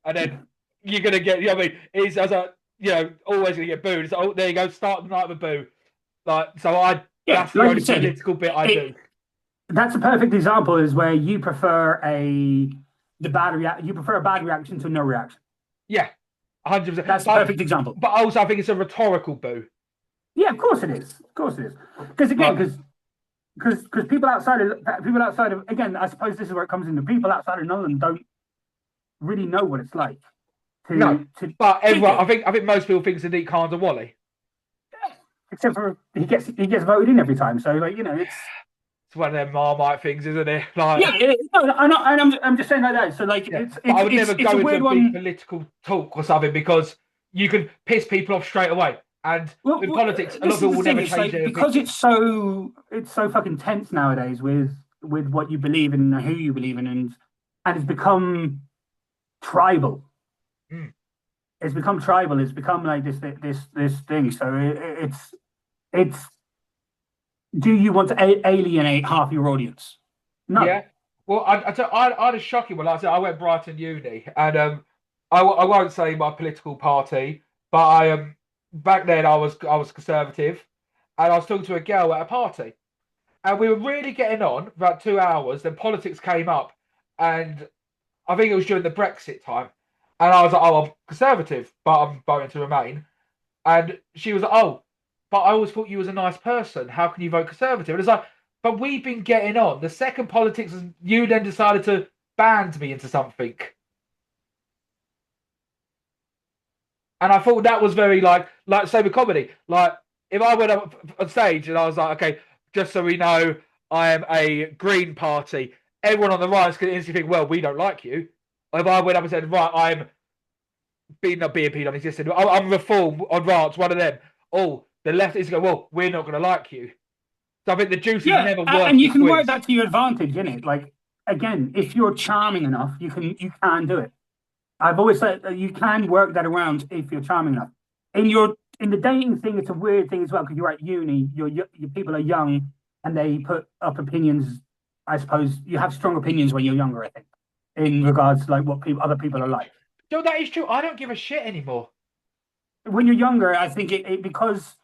and then you're gonna get. You know what I mean? He's as a always gonna get booed. So there you go. Start the night with a boo. Like so, yeah. that's the Like you only said, political bit I it do. that's a perfect example. Is where you prefer you prefer a bad reaction to no reaction. Yeah, 100%. That's the perfect example. But also, I think it's a rhetorical boo. Yeah, of course it is. Of course it is. Because again, Like because people outside of, again, I suppose this is where it comes in. The people outside of London don't really know what it's like no, to but kick everyone, it. I think most people think Sadiq Khan's a Wally. Except for he gets voted in every time. So like it's It's one of them Marmite things, isn't it? Like. yeah. No, I'm just saying like that. So like Yeah, but I would never it's go a into a weird big one. political talk or something because you can piss people off straight away. And Well, in politics, a lot of this is people the will thing. never It's change like their because opinion. it's so fucking tense nowadays with what you believe in and who you believe in, and it's become tribal. Mm. It's become tribal. It's become like this thing. So it's do you want to alienate half your audience? No. Yeah. Well, I had a shocking one. Like I said, I went Brighton Uni, and I won't say my political party, but back then I was conservative, and I was talking to a girl at a party, and we were really getting on for about 2 hours. Then politics came up, and I think it was during the Brexit time. And I was like, oh, I'm conservative, but I'm voting to remain. And she was like, oh, but I always thought you was a nice person. How can you vote conservative? And it's like, but we've been getting on. The second politics, you then decided to band me into something. And I thought that was very like say with comedy. Like if I went up on stage and I was like, okay, just so we know, I am a Green Party. Everyone on the right is going to instantly think, well, we don't like you. If I went up and said, right, I'm not being non-existent. I'm reform on rants, one of them. Oh, the left is going, well, we're not going to like you. So I think the juice is Yeah, never and worth the you can work squeeze. that to your advantage, innit? Like again, if you're charming enough, you can do it. I've always said that you can work that around if you're charming enough. In the dating thing, it's a weird thing as well because you're at uni, your people are young, and they put up opinions. I suppose you have strong opinions when you're younger. I think in regards to like what other people are like. So that is true. I don't give a shit anymore. When you're younger, I think because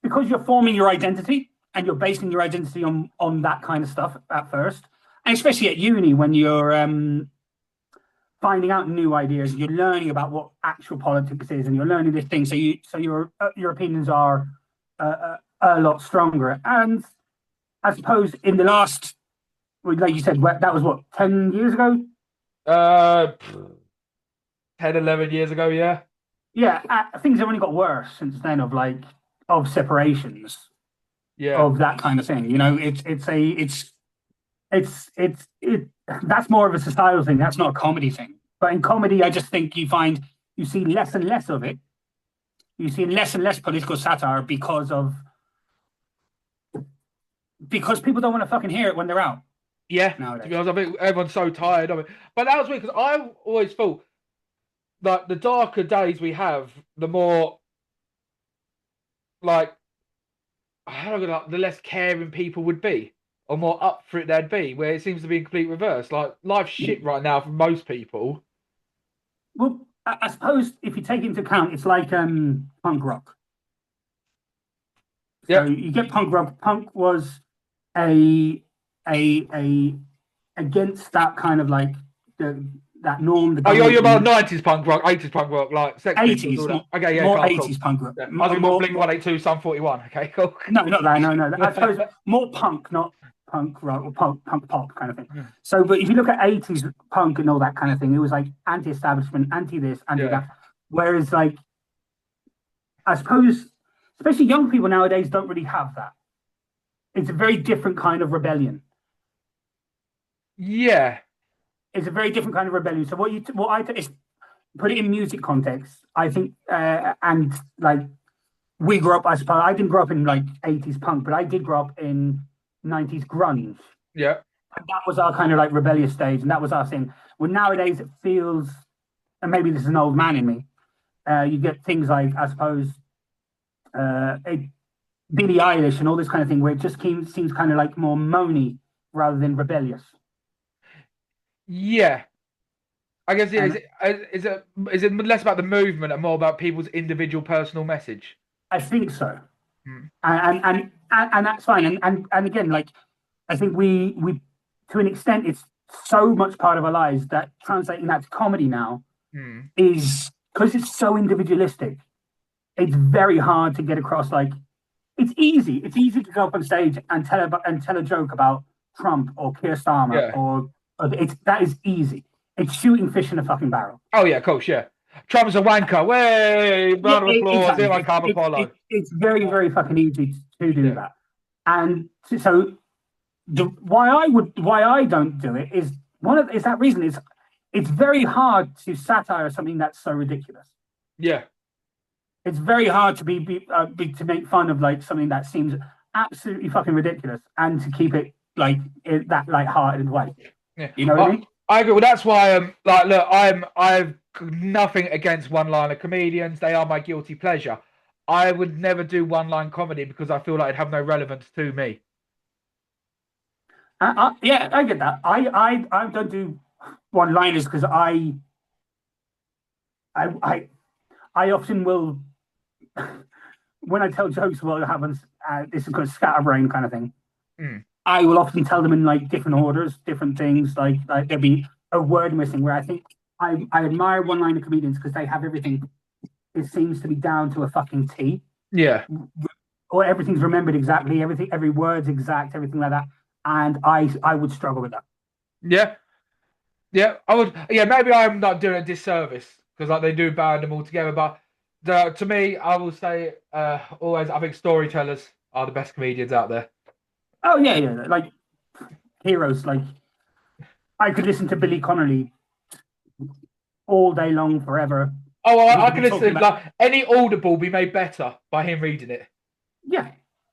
you're forming your identity and you're basing your identity on that kind of stuff at first, and especially at uni when you're finding out new ideas, you're learning about what actual politics is, and you're learning this thing. So your opinions are a lot stronger. And I suppose in the last, like you said, that was what 10 years ago. Uh, 10, 11 years ago, yeah. Yeah, things have only got worse since then. Of separations Yeah. of that kind of thing. You know, it's that's more of a societal thing. That's not a comedy thing. But in comedy, I just think you see less and less of it. You see less and less political satire because people don't want to fucking hear it when they're out Yeah. To be nowadays. honest, I think everyone's so tired of it. But that was weird because I always thought like the darker days we have, the more like how do I like, the less caring people would be, or more up for it they'd be. Where it seems to be in complete reverse. Like life's shit right now for most people. Well, I suppose if you take into account, it's like punk rock. So Yeah. you get punk rock. Punk was a a against that kind of like that norm, the Oh, you're dominant about norm. 90s punk rock, 80s punk rock, like Sex Pistols, all 80s, that. Okay, yeah, more cool, cool. 80s punk rock. Yeah. I was about Blink More 182, Sum 41. Okay, cool. no, not that. No, no. I suppose more punk, not punk rock or punk pop kind of thing. Yeah. So, but if you look at 80s punk and all that kind of thing, it was like anti-establishment, anti this, anti Yeah. that. Whereas, like, I suppose, especially young people nowadays don't really have that. It's a very different kind of rebellion. Yeah. It's a very different kind of rebellion. So what I is put it in music context. I think, and like we grew up. I suppose I didn't grow up in like 80s punk, but I did grow up in 90s grunge. Yeah. And that was our kind of like rebellious stage, and that was our thing. Well, nowadays it feels, and maybe this is an old man in me. You get things like I suppose Billie Eilish and all this kind of thing, where it just seems kind of like more moany rather than rebellious. Yeah. I guess yeah, And is it less about the movement and more about people's individual personal message? I think so, Hmm. and that's fine. And again, like I think we to an extent, it's so much part of our lives that translating that to comedy now Hmm. is because it's so individualistic. It's very hard to get across. Like it's easy. It's easy to go up on stage and tell a joke about Trump or Keir Starmer Yeah. or that is easy. It's shooting fish in a fucking barrel. Oh yeah, cool, yeah. Trump's a wanker. Way, Yeah, round of applause. Here I come, Apollo. it's very very fucking easy to do Yeah. that. And so why I don't do it is is that reason is it's very hard to satire something that's so ridiculous. Yeah. It's very hard to to make fun of like something that seems absolutely fucking ridiculous and to keep it like that light-hearted way. Yeah. You know what I mean? I agree. Well, that's why like look, I've nothing against one-liner comedians. They are my guilty pleasure. I would never do one-line comedy because I feel like it'd have no relevance to me. Yeah, I get that. I don't do one-liners because I I often will when I tell jokes what happens. This is called scatterbrain kind of thing. Mm. I will often tell them in like different orders, different things. Like there'll be a word missing. Where I think I admire one-liner comedians because they have everything. It seems to be down to a fucking T. Yeah. Or everything's remembered exactly. Every word's exact. Everything like that. And I would struggle with that. Yeah. Yeah. I would. Yeah. Maybe I'm not doing a disservice because like they do band them all together. But to me, I will say always. I think storytellers are the best comedians out there. Oh yeah, yeah. Like heroes. Like I could listen to Billy Connolly all day long, forever. Oh, And he I could can be listen. talking about Like any Audible be made better by him reading it. yeah,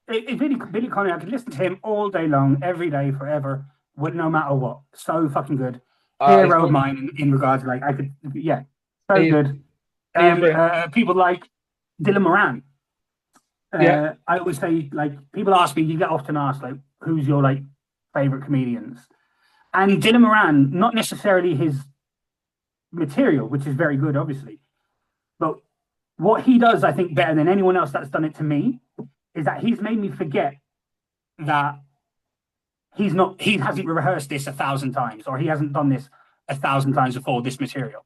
Billy Connolly, I could listen to him all day long, every day, forever, with no matter what. So fucking good. Hero of mine in regards to, like, I could, yeah, so good. People like Dylan Moran. I always say, like, people ask me, you get often asked, like, who's your, like, favorite comedians? And Dylan Moran, not necessarily his material, which is very good, obviously, but what he does, I think, better than anyone else that's done it to me, is that he's made me forget that he hasn't rehearsed this 1,000 times, or he hasn't done this 1,000 times before, this material.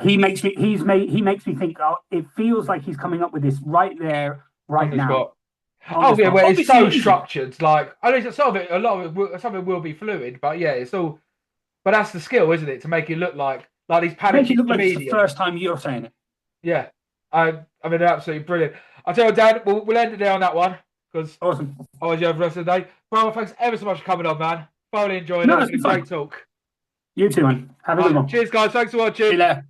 He makes me think, oh, it feels like he's coming up with this right there, right now. Oh yeah, where it's so structured. Like, I know some of it will be fluid, but yeah, it's all. But that's the skill, isn't it? To make it look like these panicky make it look like it's the first time you're saying it. Yeah, I mean, absolutely brilliant. I'll tell you, Dan, we'll end it there on that one, because awesome. Otherwise, you have the rest of the day. Well, thanks ever so much for coming on, man. Thoroughly enjoyed it. It's been a great talk. You too, man. Have a good one. Cheers, guys. Thanks for watching. See you later.